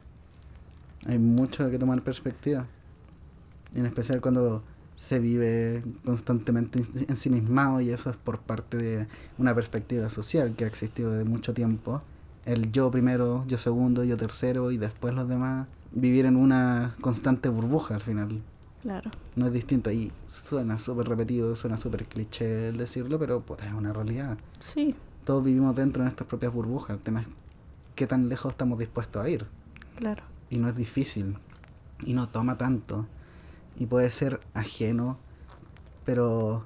Hay mucho que tomar perspectiva. En especial cuando se vive constantemente ensimismado, y eso es por parte de una perspectiva social que ha existido desde mucho tiempo. El yo primero, yo segundo, yo tercero y después los demás. Vivir en una constante burbuja al final. Claro. No es distinto. Y suena súper repetido, suena súper cliché el decirlo, pero pues, es una realidad. Sí, Todos vivimos dentro de nuestras propias burbujas. El tema es qué tan lejos estamos dispuestos a ir. claro. Y no es difícil. Y no toma tanto. Y puede ser ajeno. Pero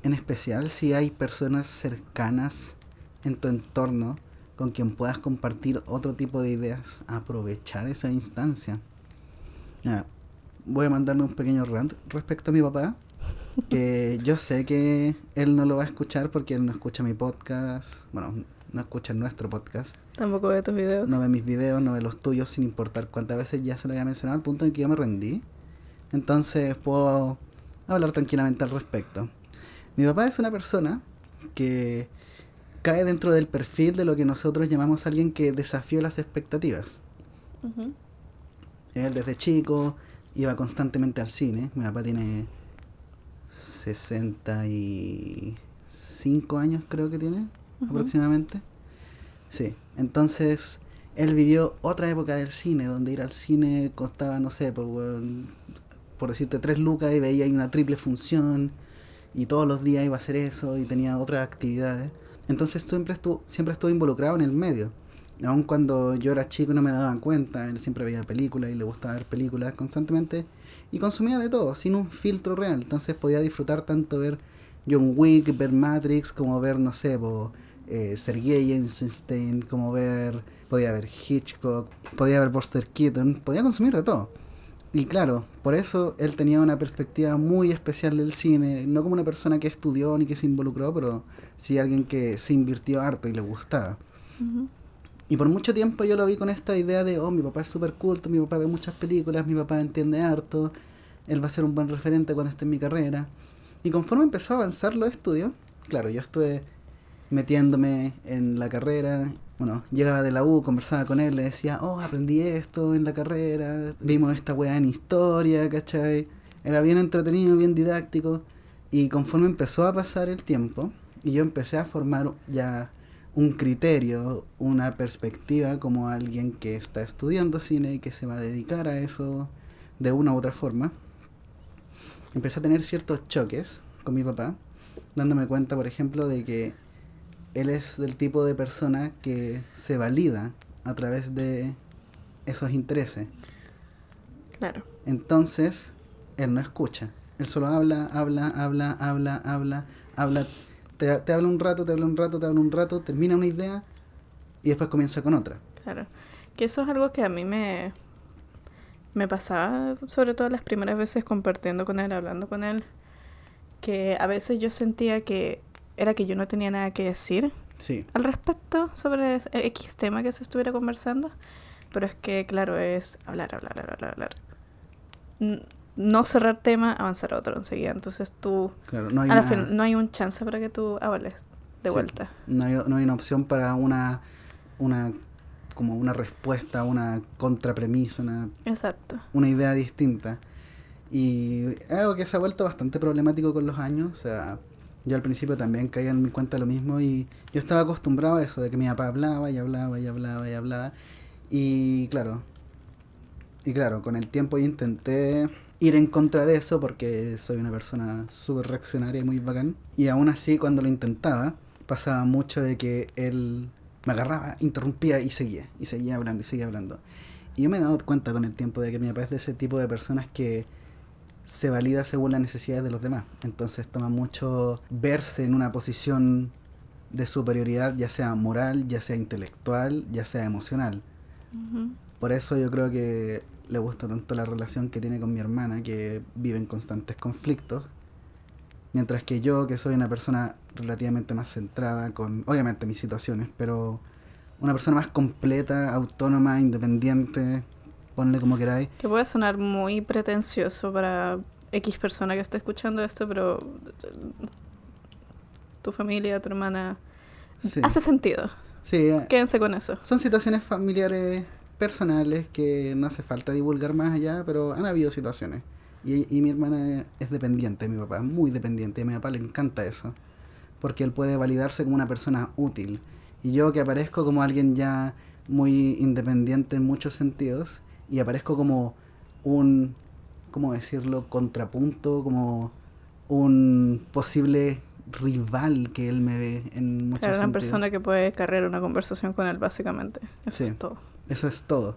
en especial si hay personas cercanas en tu entorno con quien puedas compartir otro tipo de ideas, aprovechar esa instancia. Ya, voy a mandarme un pequeño rant respecto a mi papá, que yo sé que él no lo va a escuchar porque él no escucha mi podcast, bueno, no escucha nuestro podcast, Tampoco veo tus videos. no ve mis videos, no ve los tuyos, sin importar cuántas veces ya se lo había mencionado, al punto en que yo me rendí. Entonces puedo hablar tranquilamente al respecto. Mi papá es una persona que cae dentro del perfil de lo que nosotros llamamos alguien que desafió las expectativas. Uh-huh. Él desde chico iba constantemente al cine. Mi papá tiene 65 años, creo que tiene, aproximadamente. Sí, entonces él vivió otra época del cine, donde ir al cine costaba, no sé, por decirte 3 lucas y veía ahí una triple función y todos los días iba a hacer eso y tenía otras actividades. Entonces siempre estuvo involucrado en el medio. Aun cuando yo era chico y no me daba cuenta, él siempre veía películas y le gustaba ver películas constantemente y consumía de todo, sin un filtro real. Entonces podía disfrutar tanto ver John Wick, ver Matrix, como ver, no sé, Sergei Eisenstein, podía ver Hitchcock, podía ver Buster Keaton, podía consumir de todo. Y claro, por eso él tenía una perspectiva muy especial del cine, no como una persona que estudió ni que se involucró, pero sí alguien que se invirtió harto y le gustaba. Uh-huh. Y por mucho tiempo yo lo vi con esta idea de, mi papá es súper culto, mi papá ve muchas películas, mi papá entiende harto, él va a ser un buen referente cuando esté en mi carrera. Y conforme empezó a avanzar los estudios, claro, yo estuve metiéndome en la carrera. Bueno, llegaba de la U, conversaba con él, le decía, aprendí esto en la carrera, vimos esta weá en historia, ¿cachai? Era bien entretenido, bien didáctico. Y conforme empezó a pasar el tiempo, y yo empecé a formar ya un criterio, una perspectiva como alguien que está estudiando cine y que se va a dedicar a eso de una u otra forma, empecé a tener ciertos choques con mi papá, dándome cuenta, por ejemplo, de que él es del tipo de persona que se valida a través de esos intereses. Claro. Entonces, él no escucha. Él solo habla, te habla un rato, termina una idea y después comienza con otra. Claro. Que eso es algo que a mí me pasaba, sobre todo las primeras veces compartiendo con él, hablando con él, que a veces yo sentía que era que yo no tenía nada que decir Sí, al respecto sobre X tema que se estuviera conversando. Pero es que, claro, es hablar, hablar, hablar, hablar. No cerrar tema, avanzar a otro enseguida. Entonces tú, claro, no hay a la una, fin, no hay un chance para que tú hables de sí, vuelta. no hay una opción para una, como una respuesta, una contrapremisa, Exacto. una idea distinta. Y es algo que se ha vuelto bastante problemático con los años. O sea, yo al principio también caía en mi cuenta lo mismo y yo estaba acostumbrado a eso, de que mi papá hablaba y hablaba y hablaba y hablaba. Y claro, con el tiempo yo intenté ir en contra de eso porque soy una persona súper reaccionaria y muy bacán. Y aún así, cuando lo intentaba, pasaba mucho de que él me agarraba, interrumpía y seguía hablando y seguía hablando. Y yo me he dado cuenta con el tiempo de que mi papá es de ese tipo de personas que se valida según las necesidades de los demás. Entonces toma mucho verse en una posición de superioridad, ya sea moral, ya sea intelectual, ya sea emocional. Ujú. Por eso yo creo que le gusta tanto la relación que tiene con mi hermana, que vive en constantes conflictos. Mientras que yo, que soy una persona relativamente más centrada con, obviamente, mis situaciones, pero una persona más completa, autónoma, independiente, ponle como queráis. Que puede sonar muy pretencioso para X persona que esté escuchando esto, pero tu familia, tu hermana, Sí, hace sentido. sí, Quédense con eso. son situaciones familiares personales que no hace falta divulgar más allá, pero han habido situaciones. Y mi hermana es dependiente de mi papá, muy dependiente, y a mi papá le encanta eso, porque él puede validarse como una persona útil. Y yo que aparezco como alguien ya muy independiente en muchos sentidos, y aparezco como un, ¿cómo decirlo?, contrapunto, como un posible rival que él me ve en muchos Claro, una sentidos. persona que puede cargar una conversación con él, básicamente. Eso Sí. es todo. Eso es todo.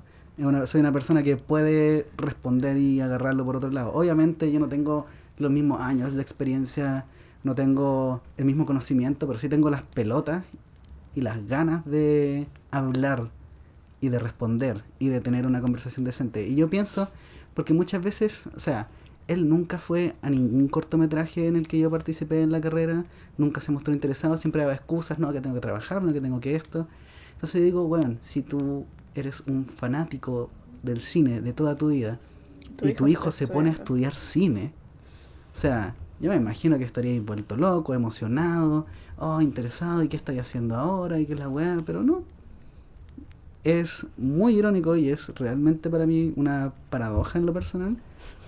Soy una persona que puede responder y agarrarlo por otro lado. Obviamente yo no tengo los mismos años de experiencia, no tengo el mismo conocimiento, pero sí tengo las pelotas y las ganas de hablar y de responder y de tener una conversación decente. Y yo pienso, porque muchas veces, o sea, él nunca fue a ningún cortometraje en el que yo participé en la carrera, nunca se mostró interesado, siempre daba excusas, no, que tengo que trabajar, no, que tengo que esto. Entonces yo digo, bueno, si tú eres un fanático del cine de toda tu vida y tu hijo se pone a estudiar cine, o sea, yo me imagino que estaría vuelto loco, emocionado, oh, interesado, y qué estáis haciendo ahora, y qué es la weá, pero no. Es muy irónico y es realmente para mí una paradoja en lo personal,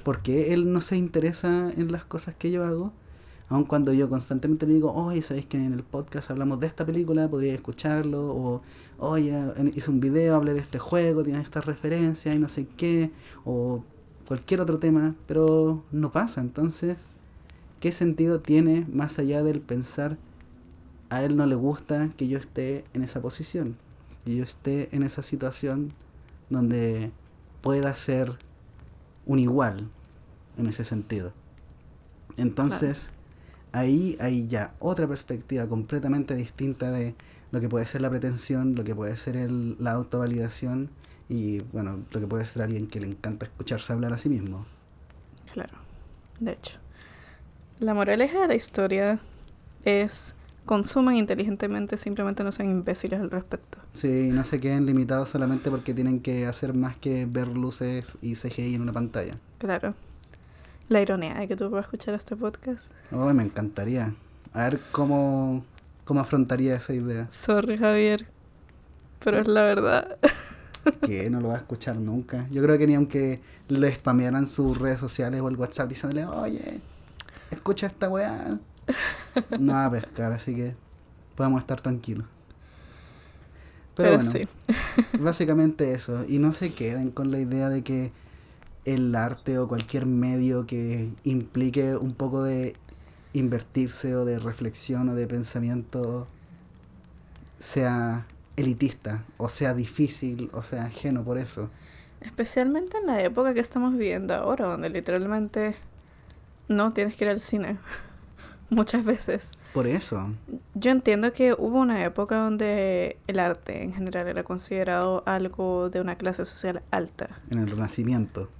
porque él no se interesa en las cosas que yo hago, aun cuando yo constantemente le digo, oye, ¿sabéis que en el podcast hablamos de esta película? Podría escucharlo, o oye, hice un video, hablé de este juego, tiene esta referencia y no sé qué, o cualquier otro tema, pero no pasa. Entonces, ¿qué sentido tiene más allá del pensar a él no le gusta que yo esté en esa posición, que yo esté en esa situación donde pueda ser un igual en ese sentido? Entonces, ahí hay ya otra perspectiva completamente distinta de lo que puede ser la pretensión, lo que puede ser la autovalidación y, bueno, lo que puede ser alguien que le encanta escucharse hablar a sí mismo. Claro, de hecho. La moraleja de la historia es: consuman inteligentemente, simplemente no sean imbéciles al respecto. Sí, no se queden limitados solamente porque tienen que hacer más que ver luces y CGI en una pantalla. Claro. La ironía de que tú puedas escuchar este podcast. Oh, me encantaría. A ver cómo afrontaría esa idea. Sorry, Javier, pero es la verdad. Que no lo va a escuchar nunca. Yo creo que ni aunque le spamearan sus redes sociales o el WhatsApp diciéndole, oye, escucha esta weá, no va a pescar, así que podemos estar tranquilos. Pero bueno, sí. básicamente eso. Y no se queden con la idea de que el arte o cualquier medio que implique un poco de invertirse o de reflexión o de pensamiento sea elitista o sea difícil o sea ajeno por eso. Especialmente en la época que estamos viviendo ahora, donde literalmente no tienes que ir al cine. Muchas veces. Por eso. Yo entiendo que hubo una época donde el arte en general era considerado algo de una clase social alta. En el Renacimiento.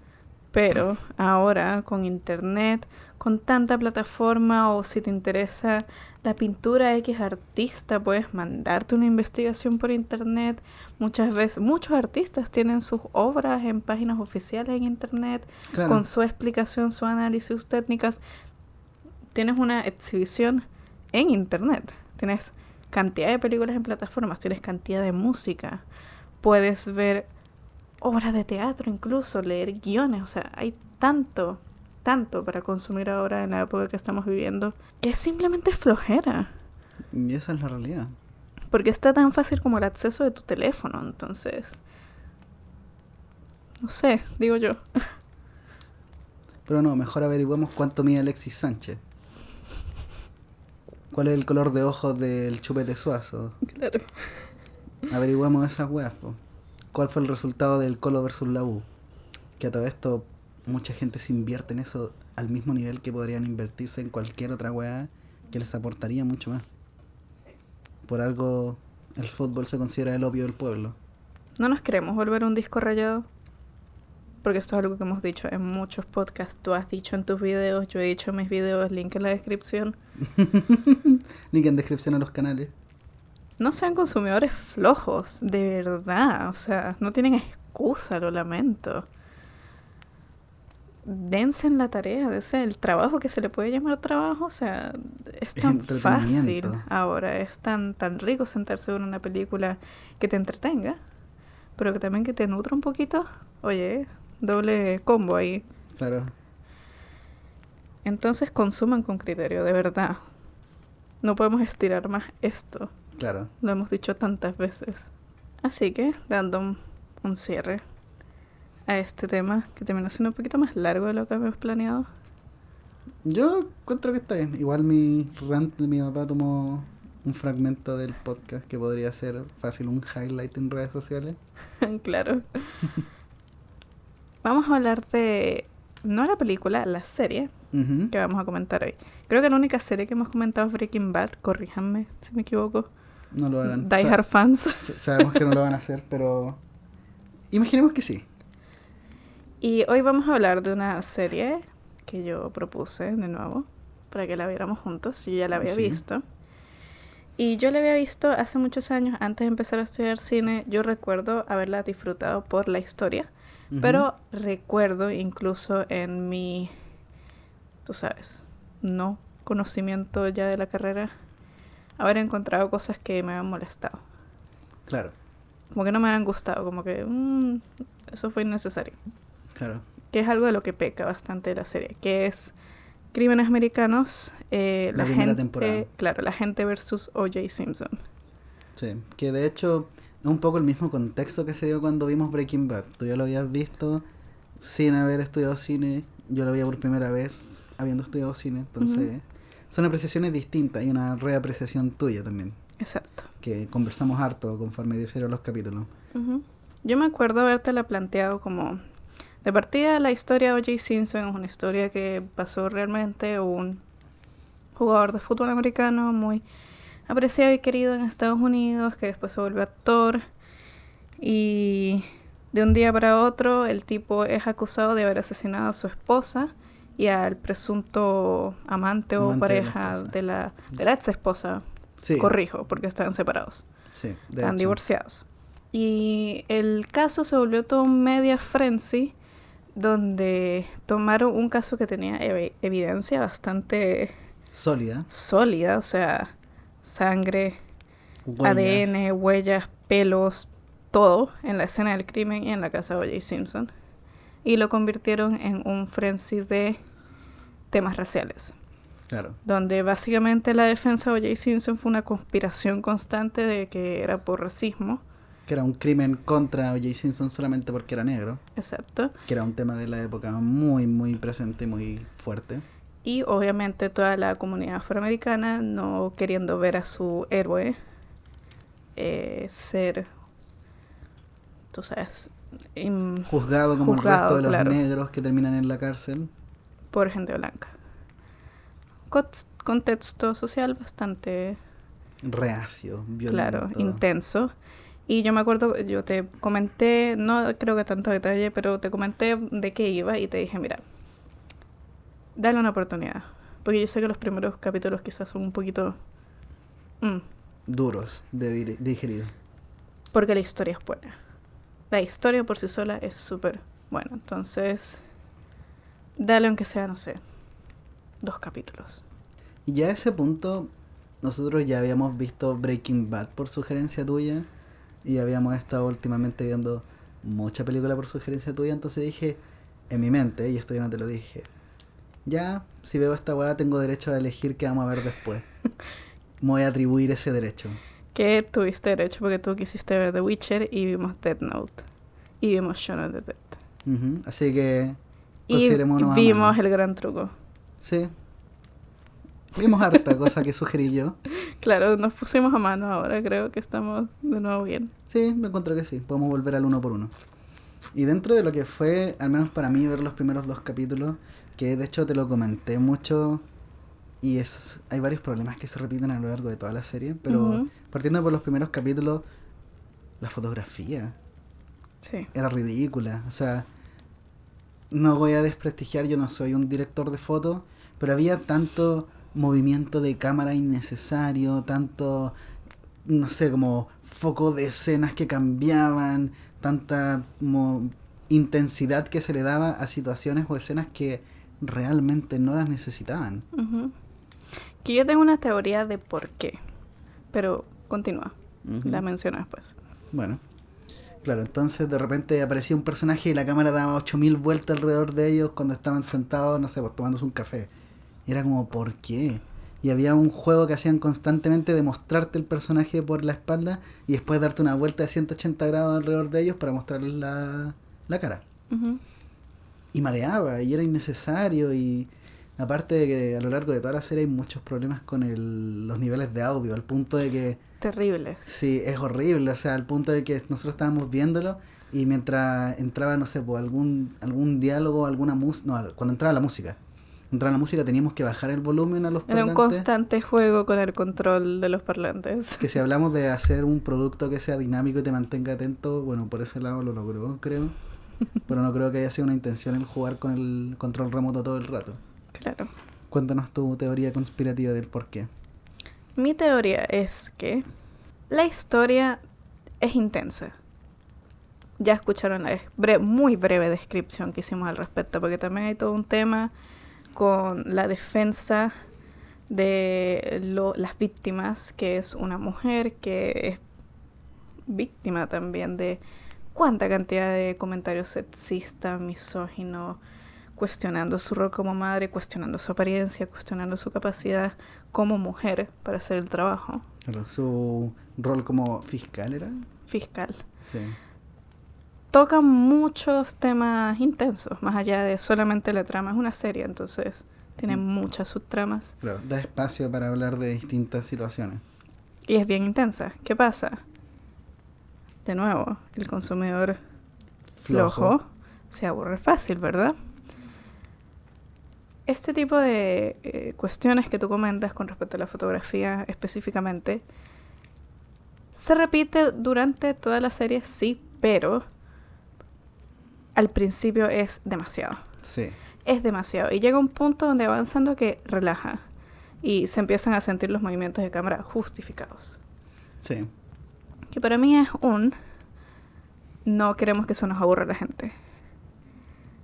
Pero ahora con internet, con tanta plataforma, o si te interesa la pintura de X artista, puedes mandarte una investigación por internet. Muchas veces, muchos artistas tienen sus obras en páginas oficiales en internet, Claro. con su explicación, su análisis, sus técnicas. Tienes una exhibición en internet. Tienes cantidad de películas en plataformas, tienes cantidad de música. Puedes ver obras de teatro incluso, leer guiones. O sea, hay tanto para consumir ahora en la época que estamos viviendo, que es simplemente flojera. Y esa es la realidad. Porque está tan fácil como el acceso de tu teléfono. Entonces, no sé, digo yo. Pero no, mejor averiguemos cuánto mide Alexis Sánchez. ¿Cuál es el color de ojos del Chupete Suazo? Claro. Averiguamos esas weas, po. ¿Cuál fue el resultado del Colo versus la U? Que a todo esto mucha gente se invierte en eso al mismo nivel que podrían invertirse en cualquier otra wea que les aportaría mucho más. Por algo el fútbol se considera el opio del pueblo. No nos queremos volver un disco rayado. Porque esto es algo que hemos dicho en muchos podcasts. Tú has dicho en tus videos, yo he dicho en mis videos, link en la descripción. Link en descripción a los canales. No sean consumidores flojos, de verdad. O sea, no tienen excusa, lo lamento. Dense en la tarea, dense el trabajo que se le puede llamar trabajo. O sea, es tan fácil ahora, es tan rico sentarse en una película que te entretenga, pero que también que te nutra un poquito. Oye, doble combo ahí. Claro. Entonces consuman con criterio, de verdad. No podemos estirar más esto. Claro. Lo hemos dicho tantas veces. Así que, dando un cierre a este tema, que terminó siendo un poquito más largo de lo que habíamos planeado. Yo encuentro que está bien. Igual mi rant de mi papá tomó un fragmento del podcast que podría ser fácil un highlight en redes sociales. Claro. Vamos a hablar de, no la película, la serie que vamos a comentar hoy. Creo que la única serie que hemos comentado es Breaking Bad. Corríjanme si me equivoco. No lo hagan. Die Hard fans. Sabemos que no lo van a hacer, pero imaginemos que sí. Y hoy vamos a hablar de una serie que yo propuse de nuevo para que la viéramos juntos. Yo ya la había visto. Y yo la había visto hace muchos años, antes de empezar a estudiar cine. Yo recuerdo haberla disfrutado por la historia, pero recuerdo incluso en mi, tú sabes, no conocimiento ya de la carrera, haber encontrado cosas que me habían molestado. Claro. Como que no me habían gustado, como que eso fue innecesario. Claro. Que es algo de lo que peca bastante la serie, que es Crímenes Americanos, la primera temporada. Claro, la gente versus O.J. Simpson. Sí, que de hecho es un poco el mismo contexto que se dio cuando vimos Breaking Bad. Tú ya lo habías visto sin haber estudiado cine, yo lo vi por primera vez habiendo estudiado cine, entonces son apreciaciones distintas y una reapreciación tuya también. Exacto. Que conversamos harto conforme hicieron los capítulos. Yo me acuerdo habértela planteado como, de partida la historia de O.J. Simpson es una historia que pasó realmente, un jugador de fútbol americano muy apreciado y querido en Estados Unidos, que después se volvió actor, y de un día para otro el tipo es acusado de haber asesinado a su esposa y al presunto amante o pareja de la ex esposa. Sí. Corrijo, porque estaban separados. Sí, estaban divorciados. Y el caso se volvió todo un media frenzy, donde tomaron un caso que tenía evidencia bastante sólida, o sea, sangre, huellas. ADN, huellas, pelos, todo en la escena del crimen y en la casa de O.J. Simpson, y lo convirtieron en un frenzy de temas raciales. Claro. Donde básicamente la defensa de O.J. Simpson fue una conspiración constante de que era por racismo. Que era un crimen contra O.J. Simpson solamente porque era negro. Exacto. Que era un tema de la época muy, muy presente y muy fuerte. Y obviamente toda la comunidad afroamericana no queriendo ver a su héroe ser, tú sabes, juzgado como el resto de los negros que terminan en la cárcel. Por gente blanca. Contexto social bastante reacio, violento. Claro, intenso. Y yo me acuerdo, yo te comenté, no creo que tanto detalle, pero te comenté de qué iba y te dije, mira, dale una oportunidad. Porque yo sé que los primeros capítulos quizás son un poquito... Duros de digerir. porque la historia es buena. La historia por sí sola es súper buena. Entonces, dale aunque sea, no sé, 2 capítulos. Y ya a ese punto, nosotros ya habíamos visto Breaking Bad por sugerencia tuya. Y habíamos estado últimamente viendo mucha película por sugerencia tuya. Entonces dije, en mi mente, y esto ya no te lo dije, ya, si veo esta weá tengo derecho a elegir qué vamos a ver después. Me voy a atribuir ese derecho. Que tuviste derecho porque tú quisiste ver The Witcher y vimos Death Note. Y vimos Shaun of the Dead. Así que Y considerémonos a vimos mano. El Gran Truco. Sí. Vimos harta cosa que sugerí yo. Claro, nos pusimos a mano ahora, creo que estamos de nuevo bien. Sí, me encuentro que sí. Podemos volver al 1 por 1. Y dentro de lo que fue, al menos para mí, ver los primeros 2 capítulos, que de hecho te lo comenté mucho, y hay varios problemas que se repiten a lo largo de toda la serie, pero partiendo por los primeros capítulos, la fotografía Sí. era ridícula. O sea, no voy a desprestigiar, yo no soy un director de fotos, pero había tanto movimiento de cámara innecesario, tanto, no sé, como foco de escenas que cambiaban, tanta como intensidad que se le daba a situaciones o escenas que realmente no las necesitaban. Que yo tengo una teoría de por qué, pero continúa, Ujú. la menciono después. Bueno, claro, entonces de repente aparecía un personaje y la cámara daba 8000 vueltas alrededor de ellos cuando estaban sentados, no sé, pues tomándose un café. Y era como, ¿por qué? Y había un juego que hacían constantemente de mostrarte el personaje por la espalda y después darte una vuelta de 180 grados alrededor de ellos para mostrarles la cara. Y mareaba, y era innecesario, y aparte de que a lo largo de toda la serie hay muchos problemas con los niveles de audio, al punto de que... Terribles. Sí, es horrible, o sea, al punto de que nosotros estábamos viéndolo y mientras entraba, no sé, pues algún diálogo, alguna música... No, cuando entraba la música. Teníamos que bajar el volumen a los Era parlantes. un constante juego con el control de los parlantes. Que si hablamos de hacer un producto que sea dinámico y te mantenga atento, bueno, por ese lado lo logró, creo. Pero no creo que haya sido una intención el jugar con el control remoto todo el rato. Claro. Cuéntanos tu teoría conspirativa del por qué. Mi teoría es que la historia es intensa. Ya escucharon la muy breve descripción que hicimos al respecto, porque también hay todo un tema con la defensa de las víctimas, que es una mujer que es víctima también de cuánta cantidad de comentarios sexistas, misóginos, cuestionando su rol como madre, cuestionando su apariencia, cuestionando su capacidad como mujer para hacer el trabajo. Claro, su rol como fiscal era. Fiscal. Sí. Toca muchos temas intensos, más allá de solamente la trama. Es una serie, entonces tiene muchas subtramas. Claro, da espacio para hablar de distintas situaciones. Y es bien intensa. ¿Qué pasa? De nuevo, el consumidor flojo se aburre fácil, ¿verdad? Este tipo de cuestiones que tú comentas con respecto a la fotografía específicamente se repite durante toda la serie, sí, pero al principio es demasiado. Sí. Es demasiado. Y llega un punto donde avanzando que relaja y se empiezan a sentir los movimientos de cámara justificados. Sí. Que para mí es no queremos que eso nos aburra a la gente.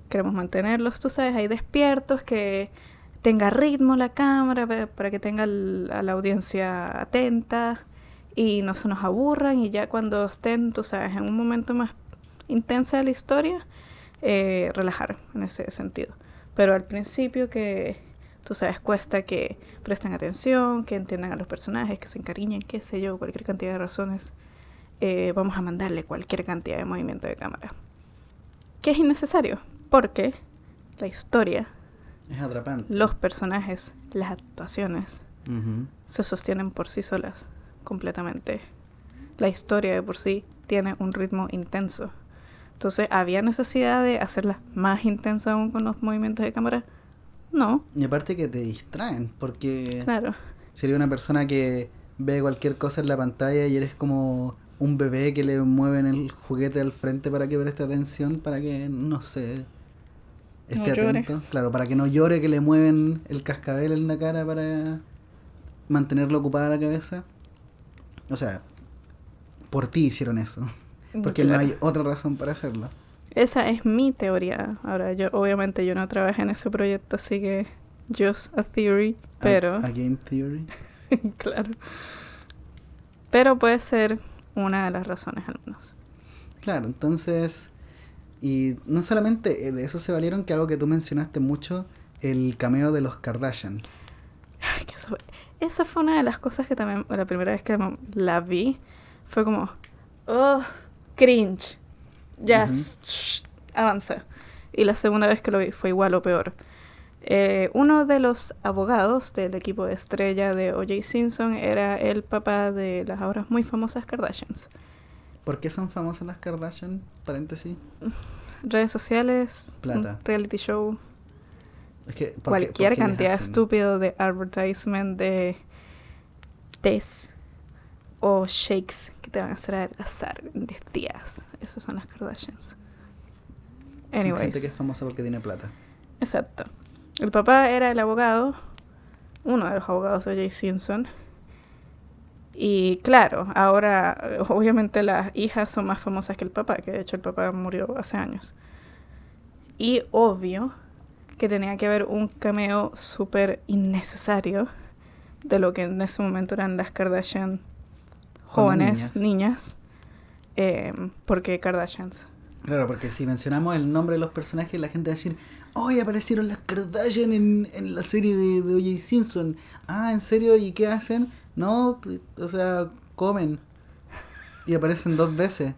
Queremos mantenerlos, tú sabes, ahí despiertos, que tenga ritmo la cámara para que tenga a la audiencia atenta y no se nos aburran, y ya cuando estén, tú sabes, en un momento más intenso de la historia, relajar en ese sentido. Pero al principio que, tú sabes, cuesta que presten atención, que entiendan a los personajes, que se encariñen, qué sé yo, cualquier cantidad de razones, vamos a mandarle cualquier cantidad de movimiento de cámara. Que es innecesario, porque la historia, es atrapante. los personajes, las actuaciones, se sostienen por sí solas, completamente. La historia de por sí tiene un ritmo intenso. Entonces, ¿había necesidad de hacerla más intensa aún con los movimientos de cámara? No. Y aparte que te distraen, porque Claro. sería una persona que ve cualquier cosa en la pantalla y eres como un bebé que le mueven el juguete al frente para que preste atención, para que, no sé, esté No llore. atento. Claro, para que no llore, que le mueven el cascabel en la cara para mantenerlo ocupada la cabeza. O sea, por ti hicieron eso. Porque no Claro. hay otra razón para hacerlo. Esa es mi teoría. Ahora, obviamente yo no trabajé en ese proyecto, así que just a theory, pero A game theory. claro. Pero puede ser una de las razones al menos. Claro, entonces... Y no solamente de eso se valieron, que algo que tú mencionaste mucho, el cameo de los Kardashian. Ay, que eso fue una de las cosas que también, la primera vez que la vi, fue como, oh, cringe. Ya, avanza. Y la segunda vez que lo vi fue igual o peor. Uno de los abogados del equipo de estrella de O.J. Simpson era el papá de las ahora muy famosas Kardashians. ¿Por qué son famosas las Kardashian? Paréntesis. Redes sociales, Plata. reality show, Es que, cualquier cantidad estúpido de advertisement de tés o shakes que te van a hacer adelgazar en 10 días. Esos son las Kardashians. Anyways. Son gente que Anyways. es famosa porque tiene plata. Exacto. El papá era el abogado, uno de los abogados de O.J. Simpson. Y claro, ahora obviamente las hijas son más famosas que el papá, que de hecho el papá murió hace años. Y obvio que tenía que haber un cameo súper innecesario de lo que en ese momento eran las Kardashian jóvenes, niñas, porque Kardashians. Claro, porque si mencionamos el nombre de los personajes, la gente va a decir, ¡ay, aparecieron las Kardashian en la serie de O.J. Simpson! Ah, ¿en serio? ¿Y qué hacen? No, o sea, comen. Y aparecen 2 veces.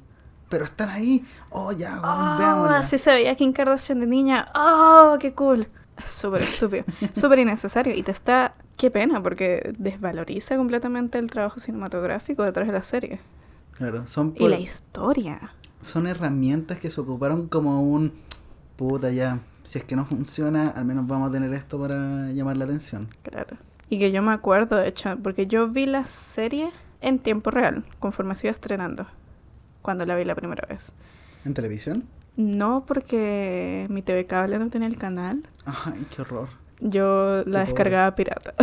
Pero están ahí. Oh, ya, veámosla. Así se veía Kim Kardashian de niña. ¡Oh, qué cool! Es súper estúpido, súper innecesario. Y qué pena, porque desvaloriza completamente el trabajo cinematográfico detrás de la serie. Claro, Y la historia. Son herramientas que se ocuparon como un... Puta, ya, si es que no funciona, al menos vamos a tener esto para llamar la atención. Claro. Y que yo me acuerdo, de hecho, porque yo vi la serie en tiempo real, conforme se iba estrenando, cuando la vi la primera vez. ¿En televisión? No, porque mi TV cable no tenía el canal. Ay, qué horror. Yo la descargaba pirata.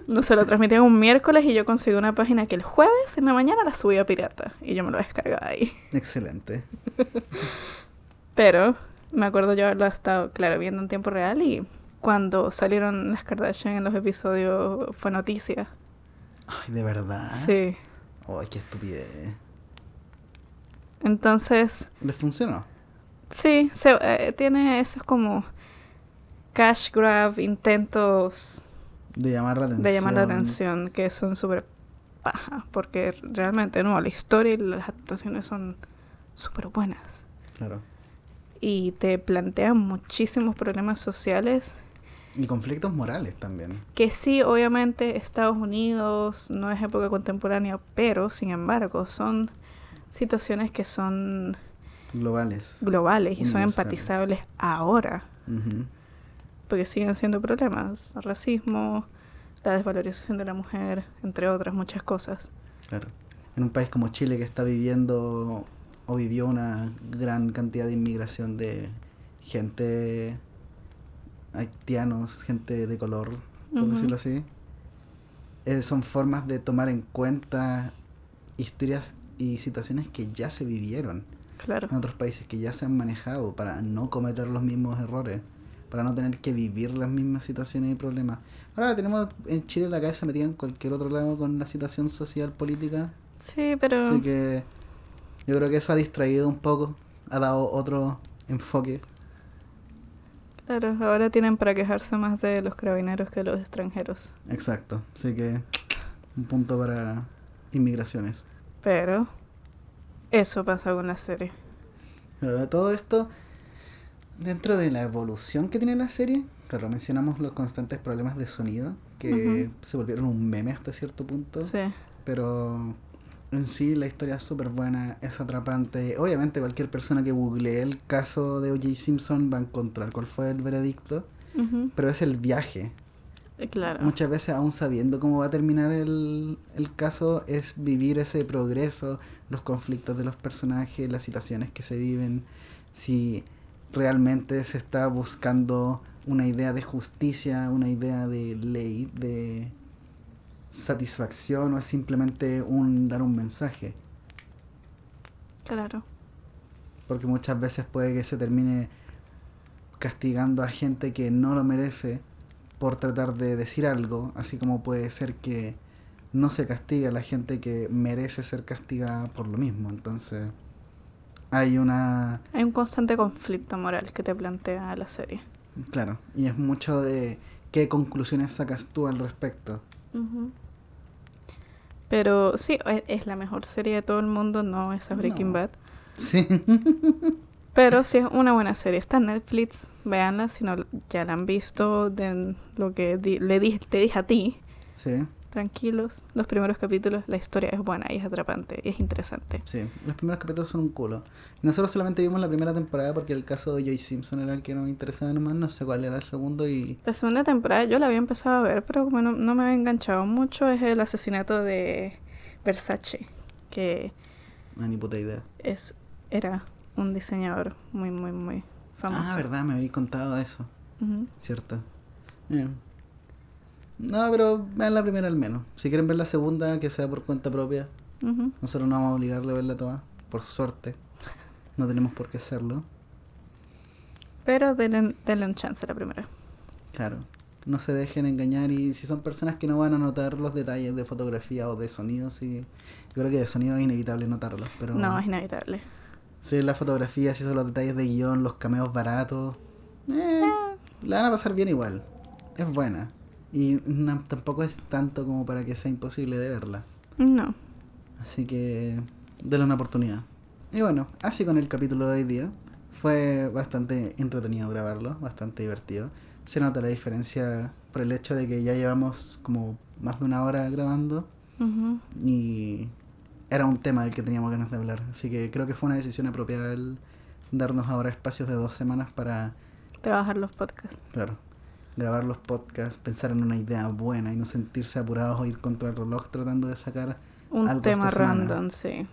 No se lo transmitían un miércoles y yo conseguí una página que el jueves en la mañana la subía pirata. Y yo me lo descargaba ahí. Excelente. Pero me acuerdo yo haberla estado, claro, viendo en tiempo real y cuando salieron las Kardashian en los episodios fue noticia. Ay, ¿de verdad? Sí. Ay, qué estupidez. Entonces... ¿Les funcionó? Sí, tiene esos como cash grab, intentos de llamar la atención. Que son súper paja, porque realmente no, la historia y las actuaciones son súper buenas. Claro. Y te plantean muchísimos problemas sociales. Y conflictos morales también. Que sí, obviamente Estados Unidos no es época contemporánea, pero sin embargo son situaciones que son globales y son empatizables ahora. Porque siguen siendo problemas. El racismo, la desvalorización de la mujer, entre otras muchas cosas. Claro. En un país como Chile que está viviendo o vivió una gran cantidad de inmigración de gente, haitianos, gente de color, por decirlo así. Son formas de tomar en cuenta historias y situaciones que ya se vivieron. Claro. En otros países que ya se han manejado para no cometer los mismos errores, para no tener que vivir las mismas situaciones y problemas. Ahora tenemos en Chile la cabeza metida en cualquier otro lado con la situación social, política. Sí, pero... Así que yo creo que eso ha distraído un poco, ha dado otro enfoque. Claro, ahora tienen para quejarse más de los carabineros que de los extranjeros. Exacto, así que un punto para inmigraciones. Pero eso pasa con la serie. Pero todo esto, dentro de la evolución que tiene la serie, claro, mencionamos los constantes problemas de sonido, que se volvieron un meme hasta cierto punto. Sí. Pero en sí la historia es súper buena, es atrapante. Obviamente cualquier persona que googlee el caso de O.J. Simpson va a encontrar cuál fue el veredicto. Pero es el viaje. Claro. Muchas veces, aún sabiendo cómo va a terminar el caso, es vivir ese progreso, los conflictos de los personajes, las situaciones que se viven, si realmente se está buscando una idea de justicia, una idea de ley, de satisfacción, o es simplemente dar un mensaje. Claro. Porque muchas veces puede que se termine castigando a gente que no lo merece por tratar de decir algo, así como puede ser que no se castiga a la gente que merece ser castigada por lo mismo. Entonces hay un constante conflicto moral que te plantea la serie. Claro, y es mucho de qué conclusiones sacas tú al respecto. Uh-huh. Pero sí, es la mejor serie de todo el mundo, no esa Breaking Bad. Sí. Pero sí es una buena serie. Está en Netflix, véanla si no ya la han visto. De lo que te dije a ti. Sí. Tranquilos, los primeros capítulos, la historia es buena y es atrapante y es interesante. Sí, los primeros capítulos son un culo. Y nosotros solamente vimos la primera temporada porque el caso de Joy Simpson era el que nos interesaba nomás, no sé cuál era el segundo y... La segunda temporada yo la había empezado a ver, pero como no me había enganchado mucho, es el asesinato de Versace, que... ni puta idea. Era un diseñador muy, muy, muy famoso. Ah, verdad, me habéis contado de eso. Uh-huh. Cierto. Bien. No, pero vean la primera al menos. Si quieren ver la segunda, que sea por cuenta propia. Uh-huh. Nosotros no vamos a obligarle a verla toda, por suerte. No tenemos por qué hacerlo. Pero denle un chance a la primera. Claro. No se dejen engañar, y si son personas que no van a notar los detalles de fotografía o de sonido, sí. Yo creo que de sonido es inevitable notarlos, pero... No, es inevitable. Sí, la fotografía, si son los detalles de guión, los cameos baratos, la van a pasar bien igual. Es buena. Y tampoco es tanto como para que sea imposible de verla. No. Así que denle una oportunidad. Y bueno, así con el capítulo de hoy día. Fue bastante entretenido grabarlo, bastante divertido. Se nota la diferencia por el hecho de que ya llevamos como más de una hora grabando. Uh-huh. Y era un tema del que teníamos ganas de hablar. Así que creo que fue una decisión apropiada el darnos ahora espacios de 2 semanas para... trabajar los podcasts. Claro. Grabar los podcasts, pensar en una idea buena y no sentirse apurados o ir contra el reloj tratando de sacar un algo tema esta semana. random, sí.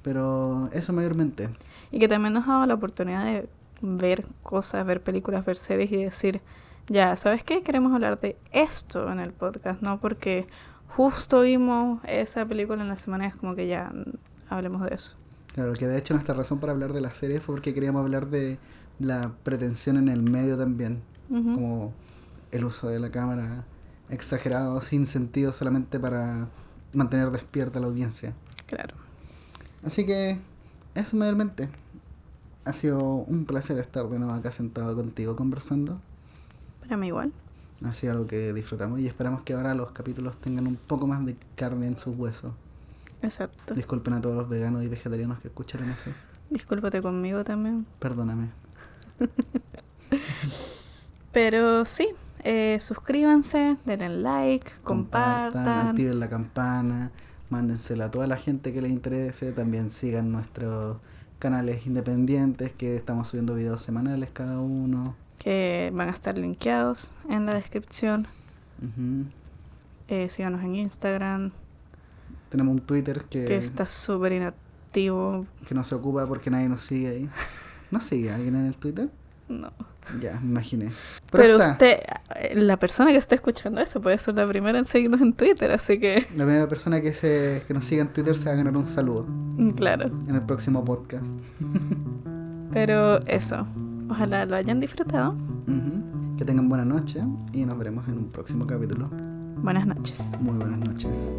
Pero eso mayormente. Y que también nos ha dado la oportunidad de ver cosas, ver películas, ver series y decir, ya, ¿sabes qué? Queremos hablar de esto en el podcast, ¿no? Porque justo vimos esa película en la semana, es como que ya hablemos de eso. Claro, que de hecho nuestra razón para hablar de la serie fue porque queríamos hablar de la pretensión en el medio también. Uh-huh. Como el uso de la cámara exagerado, sin sentido, solamente para mantener despierta la audiencia. Claro. Así que eso mayormente. Ha sido un placer estar de nuevo acá sentado contigo conversando. Para mí igual. Ha sido algo que disfrutamos y esperamos que ahora los capítulos tengan un poco más de carne en sus huesos. Exacto. Disculpen a todos los veganos y vegetarianos que escucharon eso. Discúlpate conmigo también. Perdóname. Pero sí, suscríbanse, denle like, compartan. Activen la campana, mándensela a toda la gente que les interese. También sigan nuestros canales independientes, que estamos subiendo videos semanales cada uno. Que van a estar linkeados en la descripción. Uh-huh. Síganos en Instagram. Tenemos un Twitter que está súper inactivo. Que no se ocupa porque nadie nos sigue ahí. ¿No sigue alguien en el Twitter? No. Ya, me imaginé. Pero usted, la persona que está escuchando eso puede ser la primera en seguirnos en Twitter, así que... La primera persona que nos siga en Twitter se va a ganar un saludo. Claro. En el próximo podcast. Pero eso, ojalá lo hayan disfrutado. Uh-huh. Que tengan buena noche y nos veremos en un próximo capítulo. Buenas noches. Muy buenas noches.